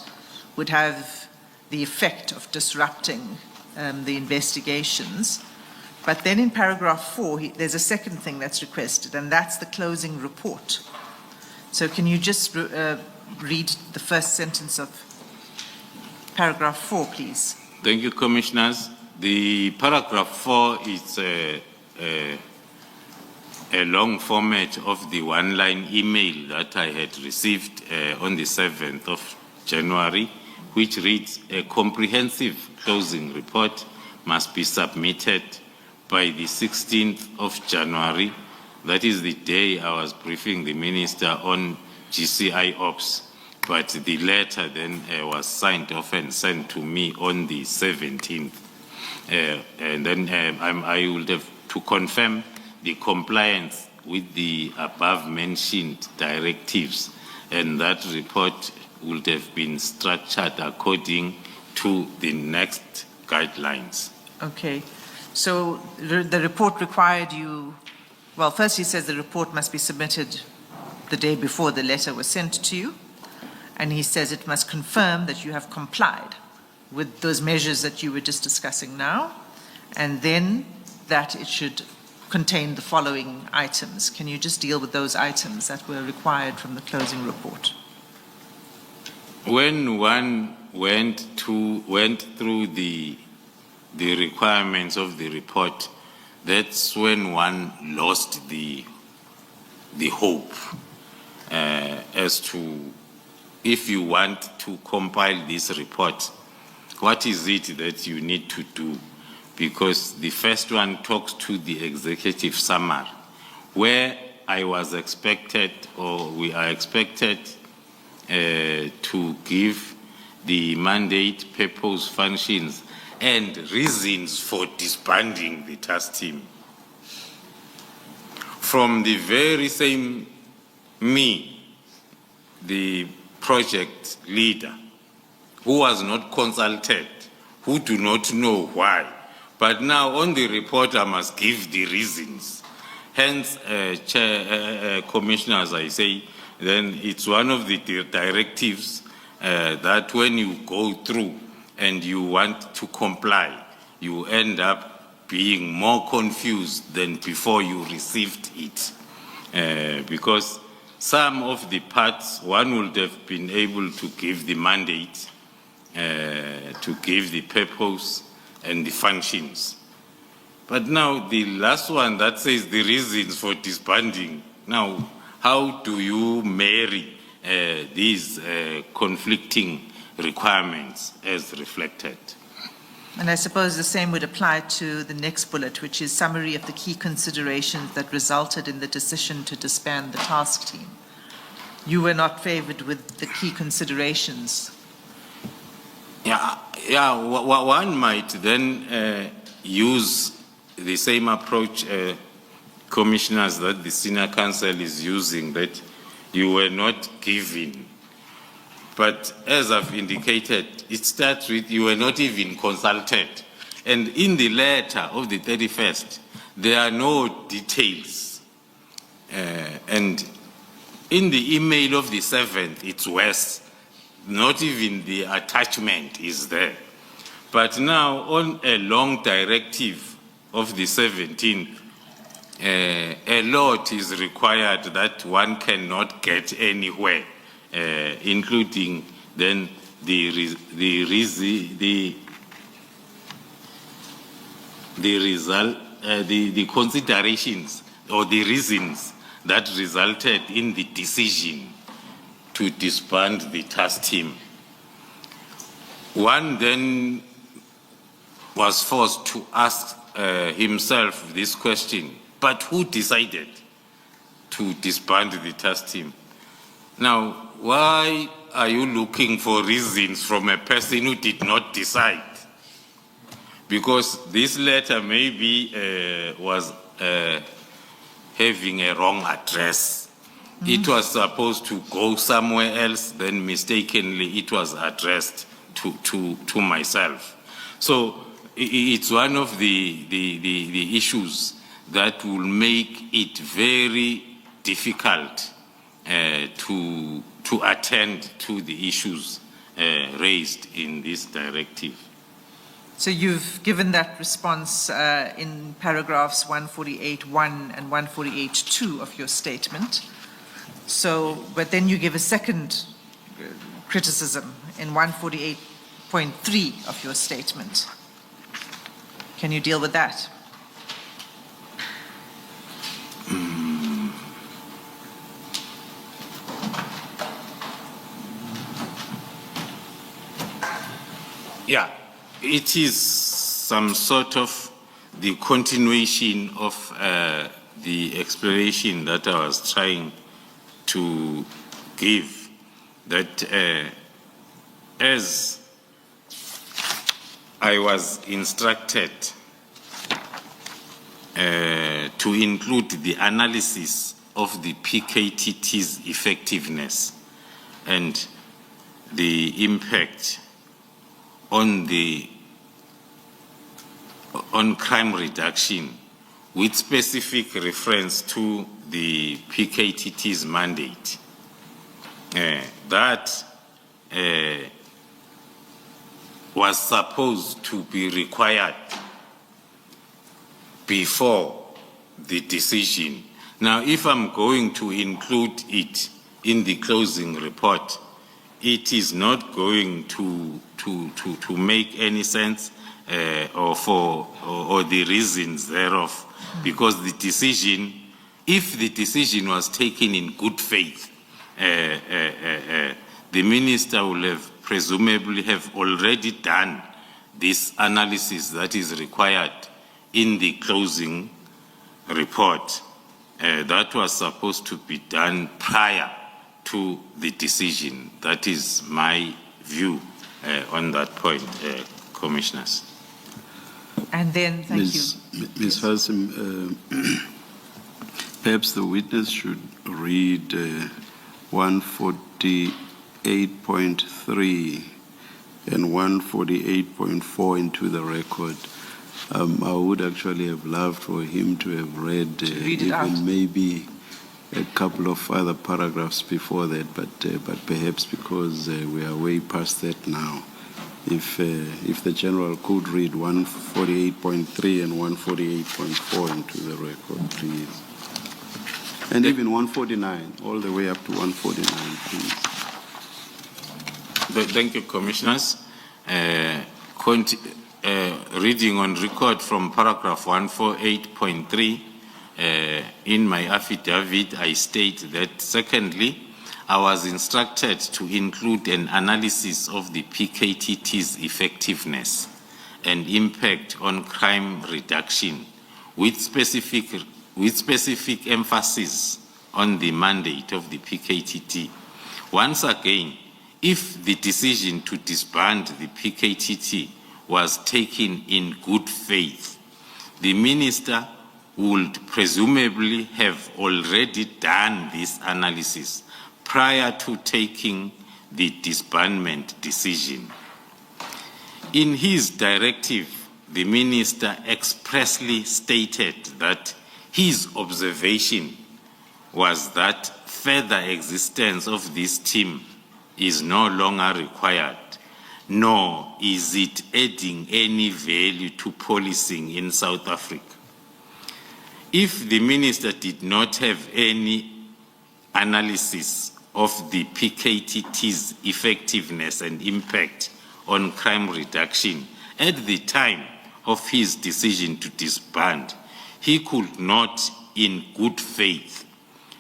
would have the effect of disrupting the investigations. But then in paragraph 4, there's a second thing that's requested, and that's the closing report. So can you just read the first sentence of paragraph 4, please? Thank you, Commissioners. The paragraph 4 is a long format of the one-line email that I had received on the 7th of January, which reads, a comprehensive closing report must be submitted by the 16th of January. That is the day I was briefing the Minister on GCI Ops, but the letter then was signed off and sent to me on the 17th. And then I would have to confirm the compliance with the above mentioned directives, and that report would have been structured according to the next guidelines. Okay. So the report required you, well, first he says the report must be submitted the day before the letter was sent to you, and he says it must confirm that you have complied with those measures that you were just discussing now, and then that it should contain the following items. Can you just deal with those items that were required from the closing report? When one went through the requirements of the report, that's when one lost the hope as to, if you want to compile this report, what is it that you need to do? Because the first one talks to the executive summary, where I was expected, or we are expected to give the mandate, purpose, functions, and reasons for disbanding the task team. From the very same me, the project leader, who was not consulted, who do not know why, but now on the report I must give the reasons. Hence, Commissioner, as I say, then it's one of the directives that when you go through and you want to comply, you end up being more confused than before you received it. Because some of the parts, one would have been able to give the mandate, to give the purpose and the functions. But now the last one that says the reasons for disbanding, now how do you marry these conflicting requirements as reflected? And I suppose the same would apply to the next bullet, which is summary of the key considerations that resulted in the decision to disband the task team. You were not favored with the key considerations. Yeah, one might then use the same approach, commissioners, that the senior council is using, that you were not given. But as I've indicated, it starts with you were not even consulted. And in the letter of the 31st, there are no details. And In the email of the 7th, it's worse. Not even the attachment is there. But now, on a long directive of the 17th, a lot is required that one cannot get anywhere, including then the considerations or the reasons that resulted in the decision to disband the task team. One then was forced to ask himself this question, but who decided to disband the task team? Now, why are you looking for reasons from a person who did not decide? Because this letter maybe was having a wrong address. It was supposed to go somewhere else, then mistakenly it was addressed to myself. So it's one of the issues that will make it very difficult to attend to the issues raised in this directive. So you've given that response in paragraphs 148.1 and 148.2 of your statement. So, but then you give a second criticism in 148.3 of your statement. Can you deal with that? Yeah, it is some sort of the continuation of the explanation that I was trying to give, that as I was instructed to include the analysis of the PKTT's effectiveness and the impact on crime reduction with specific reference to the PKTT's mandate. That was supposed to be required before the decision. Now, if I'm going to include it in the closing report, it is not going to make any sense or the reasons thereof, because the decision, if the decision was taken in good faith, the minister will have presumably have already done this analysis that is required in the closing report. That was supposed to be done prior to the decision. That is my view on that point, Commissioners. And then, thank you. Ms. Hassim, perhaps the witness should read 148.3 and 148.4 into the record. I would actually have loved for him to have read even maybe a couple of other paragraphs before that, but perhaps because we are way past that now, if the General could read 148.3 and 148.4 into the record, please. And even 149, all the way up to 149, please. Thank you, Commissioners. Reading on record from paragraph 148.3, in my affidavit, I state that, secondly, I was instructed to include an analysis of the PKTT's effectiveness and impact on crime reduction with specific emphasis on the mandate of the PKTT. Once again, if the decision to disband the PKTT was taken in good faith, the minister would presumably have already done this analysis prior to taking the disbandment decision. In his directive, the minister expressly stated that his observation was that further existence of this team is no longer required, nor is it adding any value to policing in South Africa. If the minister did not have any analysis of the PKTT's effectiveness and impact on crime reduction at the time of his decision to disband, he could not, in good faith,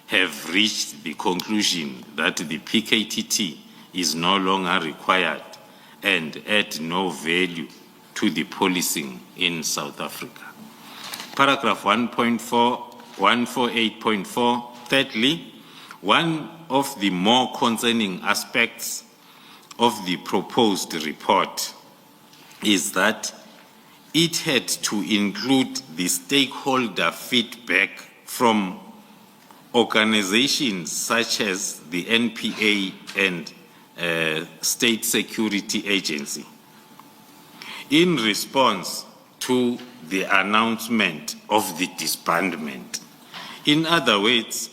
have reached the conclusion that the PKTT is no longer required and add no value to the policing in South Africa. Paragraph 148.4, thirdly, one of the more concerning aspects of the proposed report is that it had to include the stakeholder feedback from organizations such as the NPA and State Security Agency in response to the announcement of the disbandment. In other words,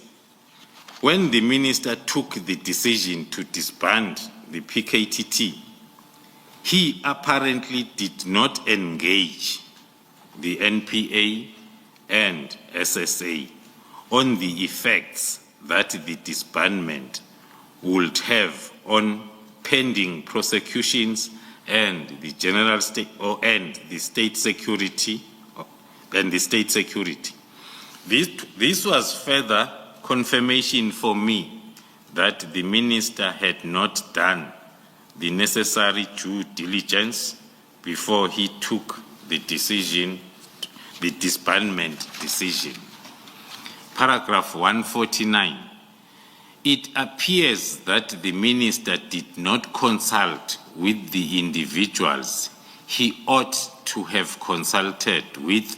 when the minister took the decision to disband the PKTT, he apparently did not engage the NPA and SSA on the effects that the disbandment would have on pending prosecutions and the general state and the state security This was further confirmation for me that the minister had not done the necessary due diligence before he took the decision, the disbandment decision. Paragraph 149. It appears that the minister did not consult with the individuals he ought to have consulted with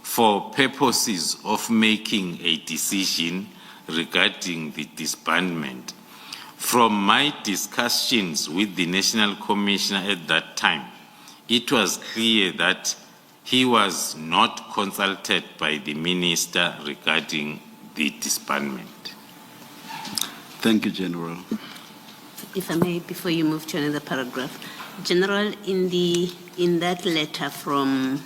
for purposes of making a decision regarding the disbandment. From my discussions with the National Commissioner at that time, it was clear that he was not consulted by the minister regarding the disbandment. Thank you, General. If I may, before you move to another paragraph, General, in that letter from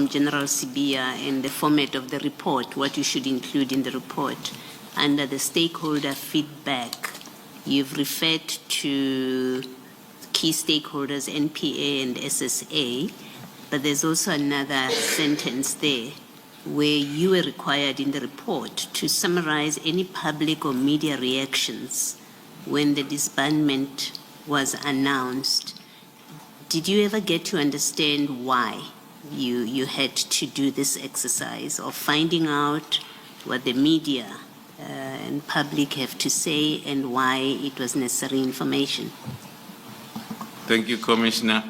General Sibia and the format of the report, what you should include in the report, under the stakeholder feedback, you've referred to key stakeholders, NPA and SSA, but there's also another sentence there where you were required in the report to summarize any public or media reactions when the disbandment was announced. Did you ever get to understand why you had to do this exercise of finding out what the media and public have to say and why it was necessary information? Thank you, Commissioner.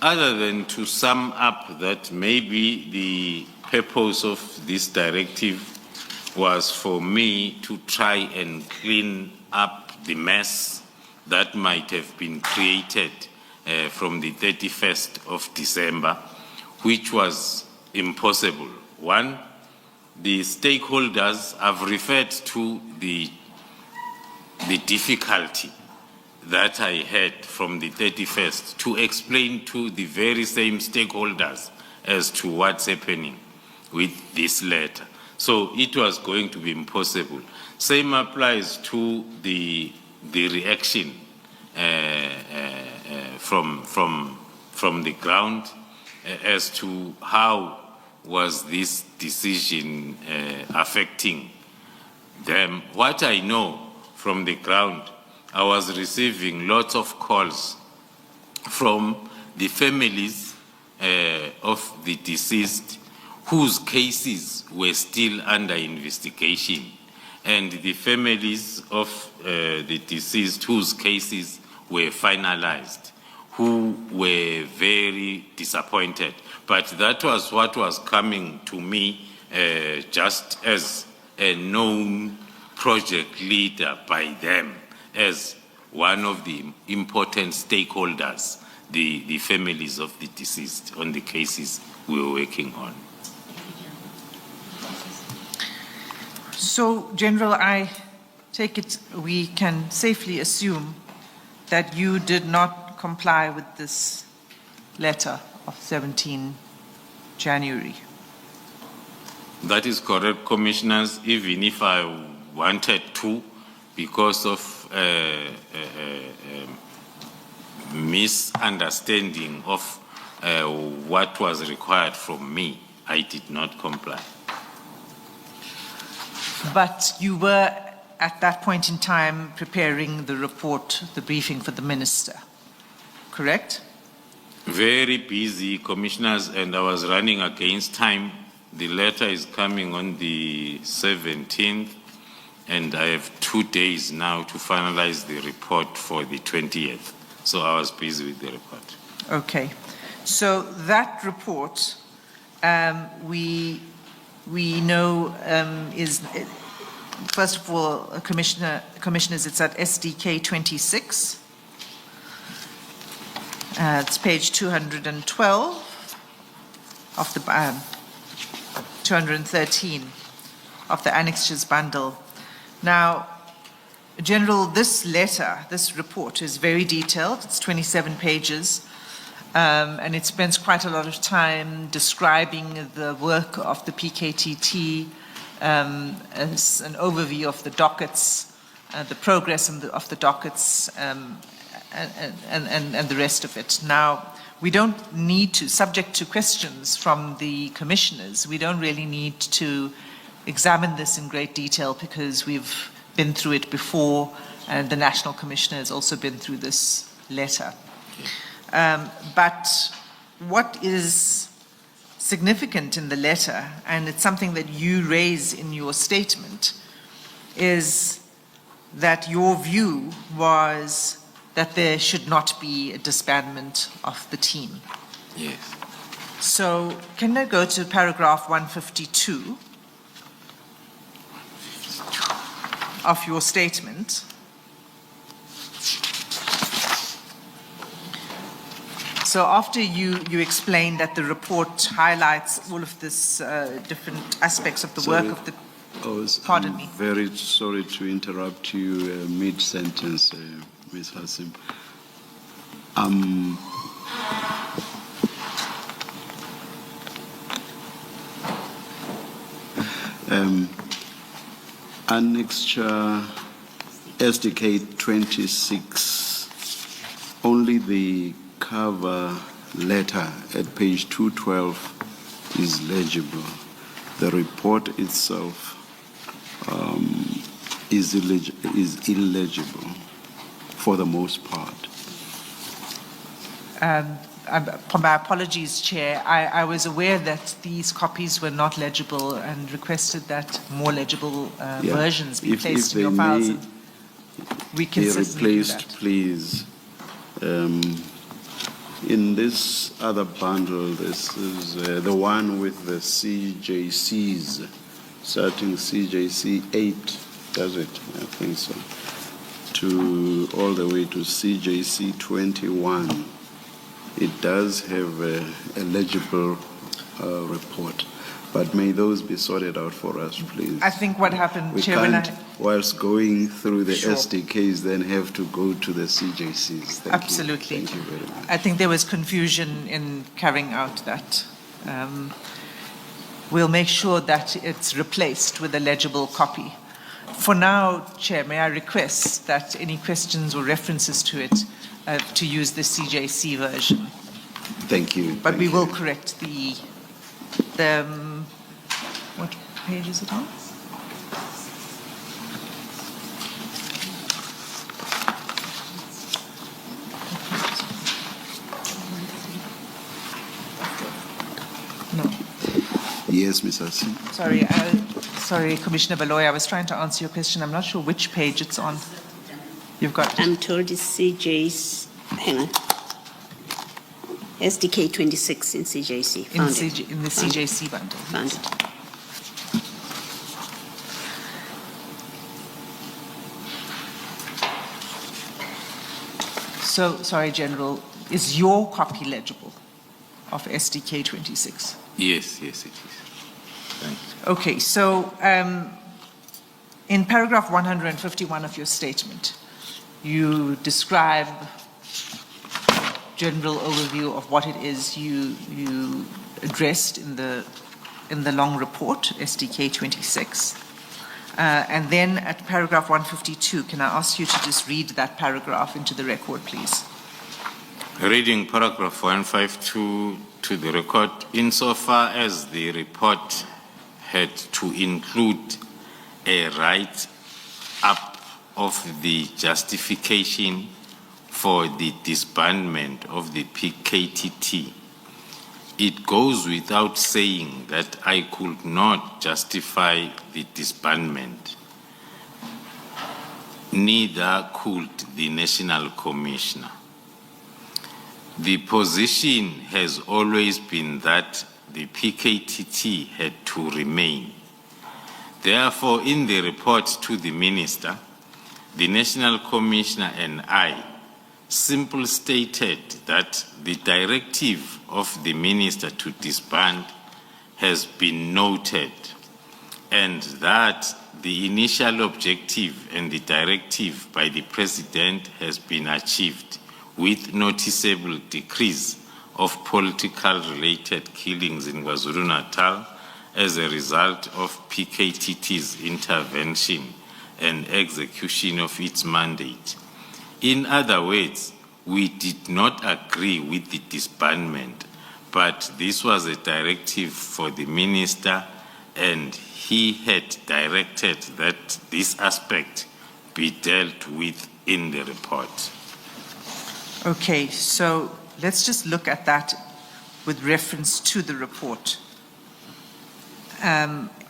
Other than to sum up that maybe the purpose of this directive was for me to try and clean up the mess that might have been created from the 31st of December, which was impossible. One, the stakeholders have referred to the difficulty that I had from the 31st to explain to the very same stakeholders as to what's happening with this letter. So it was going to be impossible. Same applies to the reaction from the ground as to how was this decision affecting them. What I know from the ground, I was receiving lots of calls from the families of the deceased whose cases were still under investigation, and the families of the deceased whose cases were finalized, who were very disappointed. But that was what was coming to me just as a known project leader by them, as one of the important stakeholders, the families of the deceased on the cases we were working on. So, General, I take it we can safely assume that you did not comply with this letter of 17 January. That is correct, Commissioners, even if I wanted to, because of misunderstanding of what was required from me, I did not comply. But you were, at that point in time, preparing the report, the briefing for the minister, correct? Very busy, Commissioners, and I was running against time. The letter is coming on the 17th, and I have 2 days now to finalize the report for the 20th. So I was busy with the report. Okay. So that report, we know is, first of all, Commissioners, it's at SDK 26. It's page 212 of the 213 of the annexures bundle. Now, General, this letter, this report is very detailed. It's 27 pages, and it spends quite a lot of time describing the work of the PKTT, as an overview of the dockets, the progress of the dockets, and the rest of it. Now, we don't need to, subject to questions from the commissioners, we don't really need to examine this in great detail because we've been through it before, and the National Commissioner has also been through this letter. But what is significant in the letter, and it's something that you raise in your statement, is that your view was that there should not be a disbandment of the team. Yes. So can I go to paragraph 152 of your statement? So after you explain that the report highlights all of this different aspects of the work of the... Pardon me. I'm very sorry to interrupt you mid-sentence, Ms. Hassim. Annexure SDK 26, only the cover letter at page 212 is legible. The report itself is illegible for the most part. My apologies, Chair. I was aware that these copies were not legible and requested that more legible versions be placed in your files. We can certainly do that. Please. In this other bundle, this is the one with the CJCs, starting CJC 8, does it? I think so. To all the way to CJC 21. It does have a legible report, but may those be sorted out for us, please? I think what happened, We Chairman, can't, whilst going through the Sure. SDKs, then have to go to the CJCs. Thank Absolutely. You. Thank you very much. I think there was confusion in carrying out that. We'll make sure that it's replaced with a legible copy. For now, Chair, may I request that any questions or references to it to use the CJC version. Thank you. But Thank we you. will correct the what page is it on? No. Yes, Ms. Hassim. Sorry, Commissioner Baloy, I was trying to answer your question. I'm not sure which page it's on. You've got it. I'm told it's CJ's, hang on. SDK 26 in CJC. In the CJC bundle. Found it. So, sorry, General, is your copy legible of SDK 26? Yes, it is. Thank you. Okay, so In paragraph 151 of your statement, you describe general overview of what it is you addressed in the long report, SDK 26. And then at paragraph 152, can I ask you to just read that paragraph into the record, please? Reading paragraph 152 to the record, insofar as the report had to include a write-up of the justification for the disbandment of the PKTT, it goes without saying that I could not justify the disbandment. Neither could the National Commissioner. The position has always been that the PKTT had to remain. Therefore, in the report to the Minister, the National Commissioner and I simply stated that the directive of the Minister to disband has been noted and that the initial objective and the directive by the President has been achieved with noticeable decrease of political related killings in KwaZulu-Natal as a result of PKTT's intervention and execution of its mandate. In other words, we did not agree with the disbandment, but this was a directive for the Minister and he had directed that this aspect be dealt with in the report. Okay, so let's just look at that with reference to the report.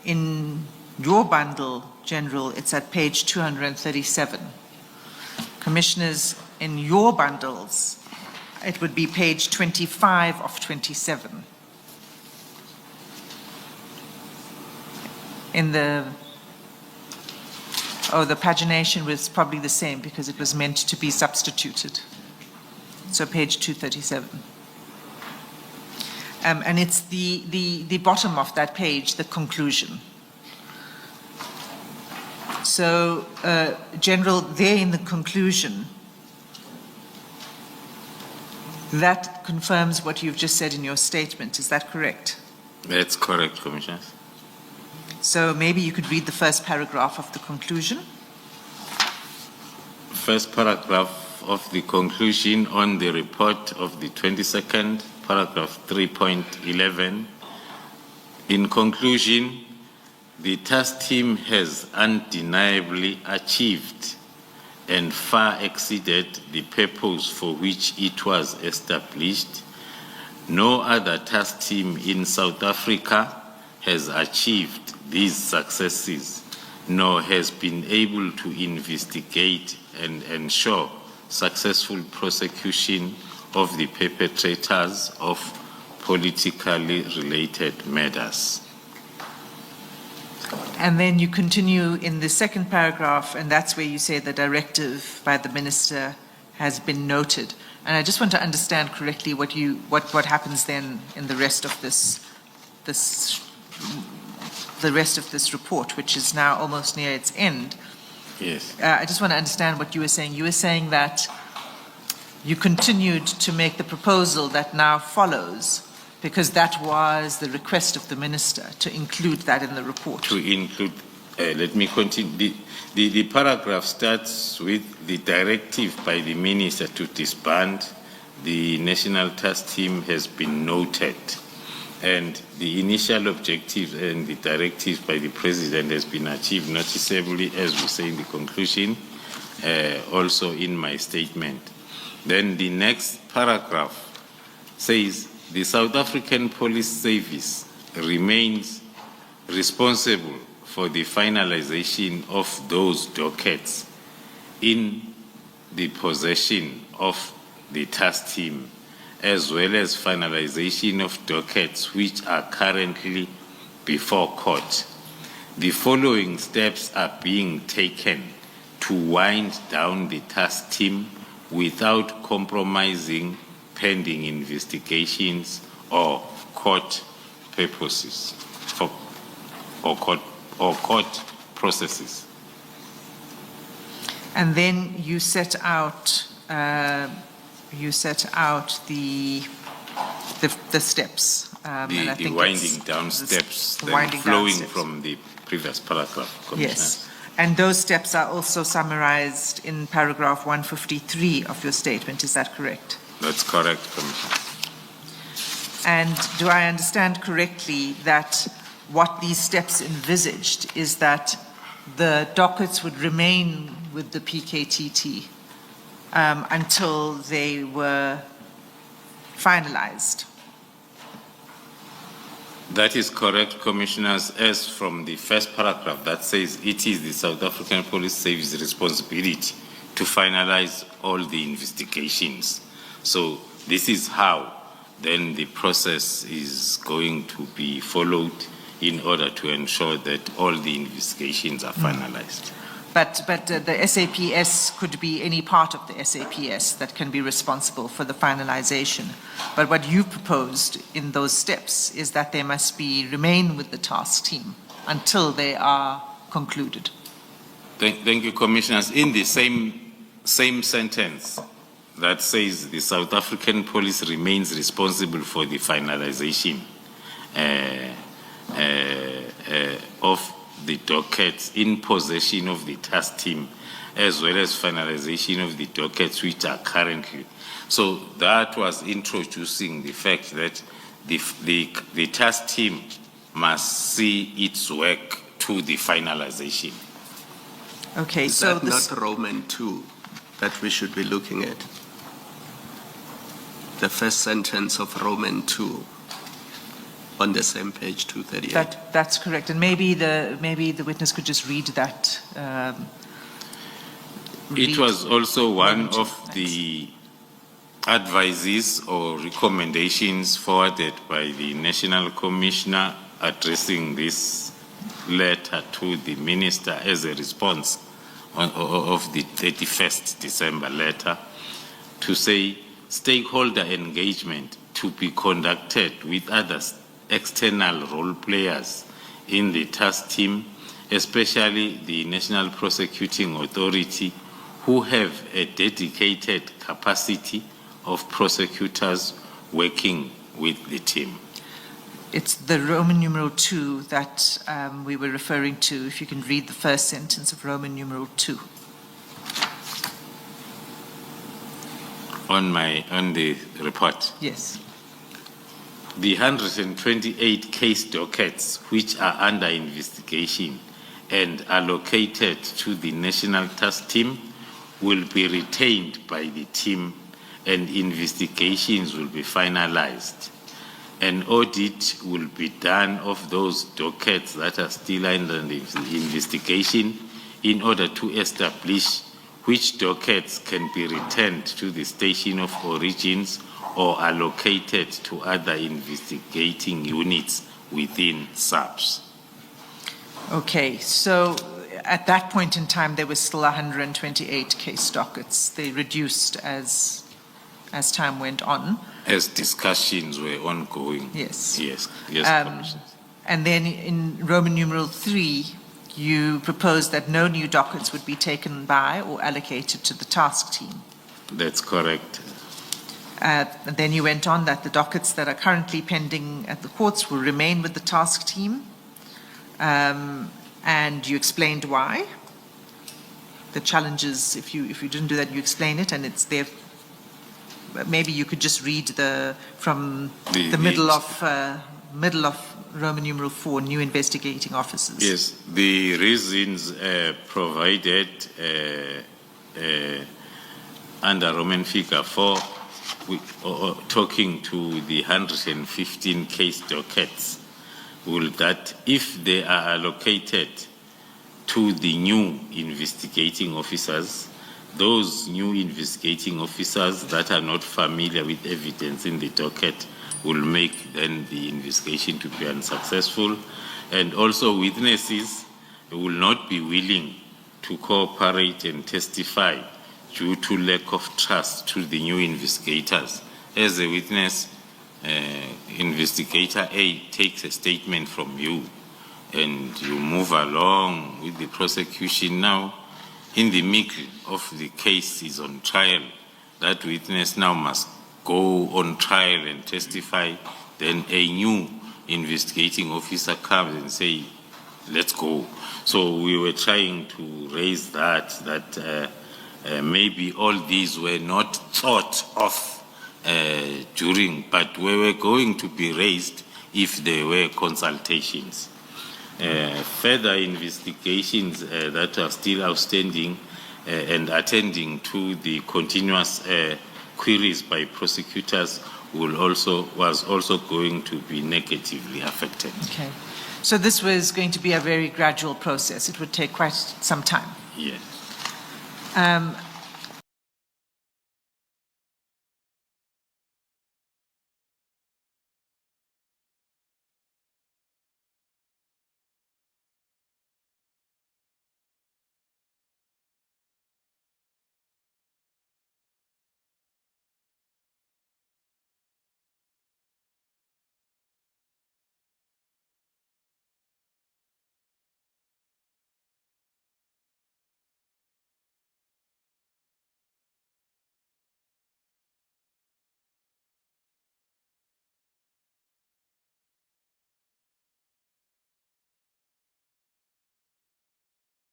In your bundle, General, it's at page 237. Commissioners, in your bundles, it would be page 25 of 27. In the pagination was probably the same because it was meant to be substituted. So page 237. And it's the bottom of that page, the conclusion. So, General, there in the conclusion, that confirms what you've just said in your statement. Is that correct? That's correct, Commissioner. So maybe you could read the first paragraph of the conclusion. First paragraph of the conclusion on the report of the 22nd, paragraph 3.11. In conclusion, the task team has undeniably achieved and far exceeded the purpose for which it was established. No other task team in South Africa has achieved these successes, nor has been able to investigate and ensure successful prosecution of the perpetrators of politically related matters. And then you continue in the second paragraph, and that's where you say the directive by the minister has been noted. And I just want to understand correctly what happens then in the rest of this report, which is now almost near its end. Yes. I just want to understand what you were saying. You were saying that you continued to make the proposal that now follows, because that was the request of the minister to include that in the report. To include, let me continue. The paragraph starts with the directive by the minister to disband. The national task team has been noted, and the initial objective and the directive by the president has been achieved noticeably, as we say in the conclusion, also in my statement. Then the next paragraph says, the South African Police Service remains responsible for the finalization of those dockets in the possession of the task team, as well as finalization of dockets which are currently before court. The following steps are being taken to wind down the task team without compromising pending investigations or court purposes or court processes. And then you set out the steps. And I The think winding it's down steps, the then winding down flowing steps. from the previous paragraph, Commissioner. Yes. And those steps are also summarized in paragraph 153 of your statement. Is that correct? That's correct, Commissioner. And do I understand correctly that what these steps envisaged is that the dockets would remain with the PKTT until they were finalized? That is correct, Commissioners, as from the first paragraph that says it is the South African Police Service responsibility to finalize all the investigations. So this is how then the process is going to be followed in order to ensure that all the investigations are finalized. But the SAPS could be any part of the SAPS that can be responsible for the finalization. But what you proposed in those steps is that they must remain with the task team until they are concluded. Thank you, Commissioners. In the same sentence that says the South African Police remains responsible for the finalization of the dockets in possession of the task team, as well as finalization of the dockets which are currently. So that was introducing the fact that the task team must see its work to the finalization. Okay, Is so that not Roman 2 that we should be looking at? The first sentence of Roman 2 on the same page 238. that's correct. And maybe the witness could just read that. It was also one of the advices or recommendations forwarded by the National Commissioner addressing this letter to the Minister as a response of the 31st December letter to say stakeholder engagement to be conducted with other external role players in the task team, especially the National Prosecuting Authority, who have a dedicated capacity of prosecutors working with the team. It's the Roman numeral 2 that we were referring to. If you can read the first sentence of Roman numeral 2. On the report. Yes. The 128 case dockets which are under investigation and allocated to the National Task Team will be retained by the team and investigations will be finalized. An audit will be done of those dockets that are still under the investigation in order to establish which dockets can be returned to the station of origins or allocated to other investigating units within SAPS. Okay, so at that point in time, there was still 128 case dockets. They reduced as time went on. As discussions were ongoing. Yes. Yes, Commissioner. And then in Roman numeral 3, you proposed that no new dockets would be taken by or allocated to the task team. That's correct. And then you went on that the dockets that are currently pending at the courts will remain with the task team. And you explained why. The challenges, if you didn't do that, you explain it, and it's there. Maybe you could just read from the middle of Roman numeral 4, new investigating officers. Yes, the reasons provided under Roman figure 4, talking to the 115 case dockets, will that if they are allocated to the new investigating officers, those new investigating officers that are not familiar with evidence in the docket will make then the investigation to be unsuccessful. And also witnesses will not be willing to cooperate and testify due to lack of trust to the new investigators. As a witness, investigator A takes a statement from you and you move along with the prosecution now. in the middle of the case is on trial, that witness now must go on trial and testify, then a new investigating officer comes and say, let's go. So we were trying to raise that maybe all these were not thought of during, but we were going to be raised if there were consultations. Further investigations that are still outstanding and attending to the continuous queries by prosecutors was also going to be negatively affected. Okay. So this was going to be a very gradual process. It would take quite some time. Yes.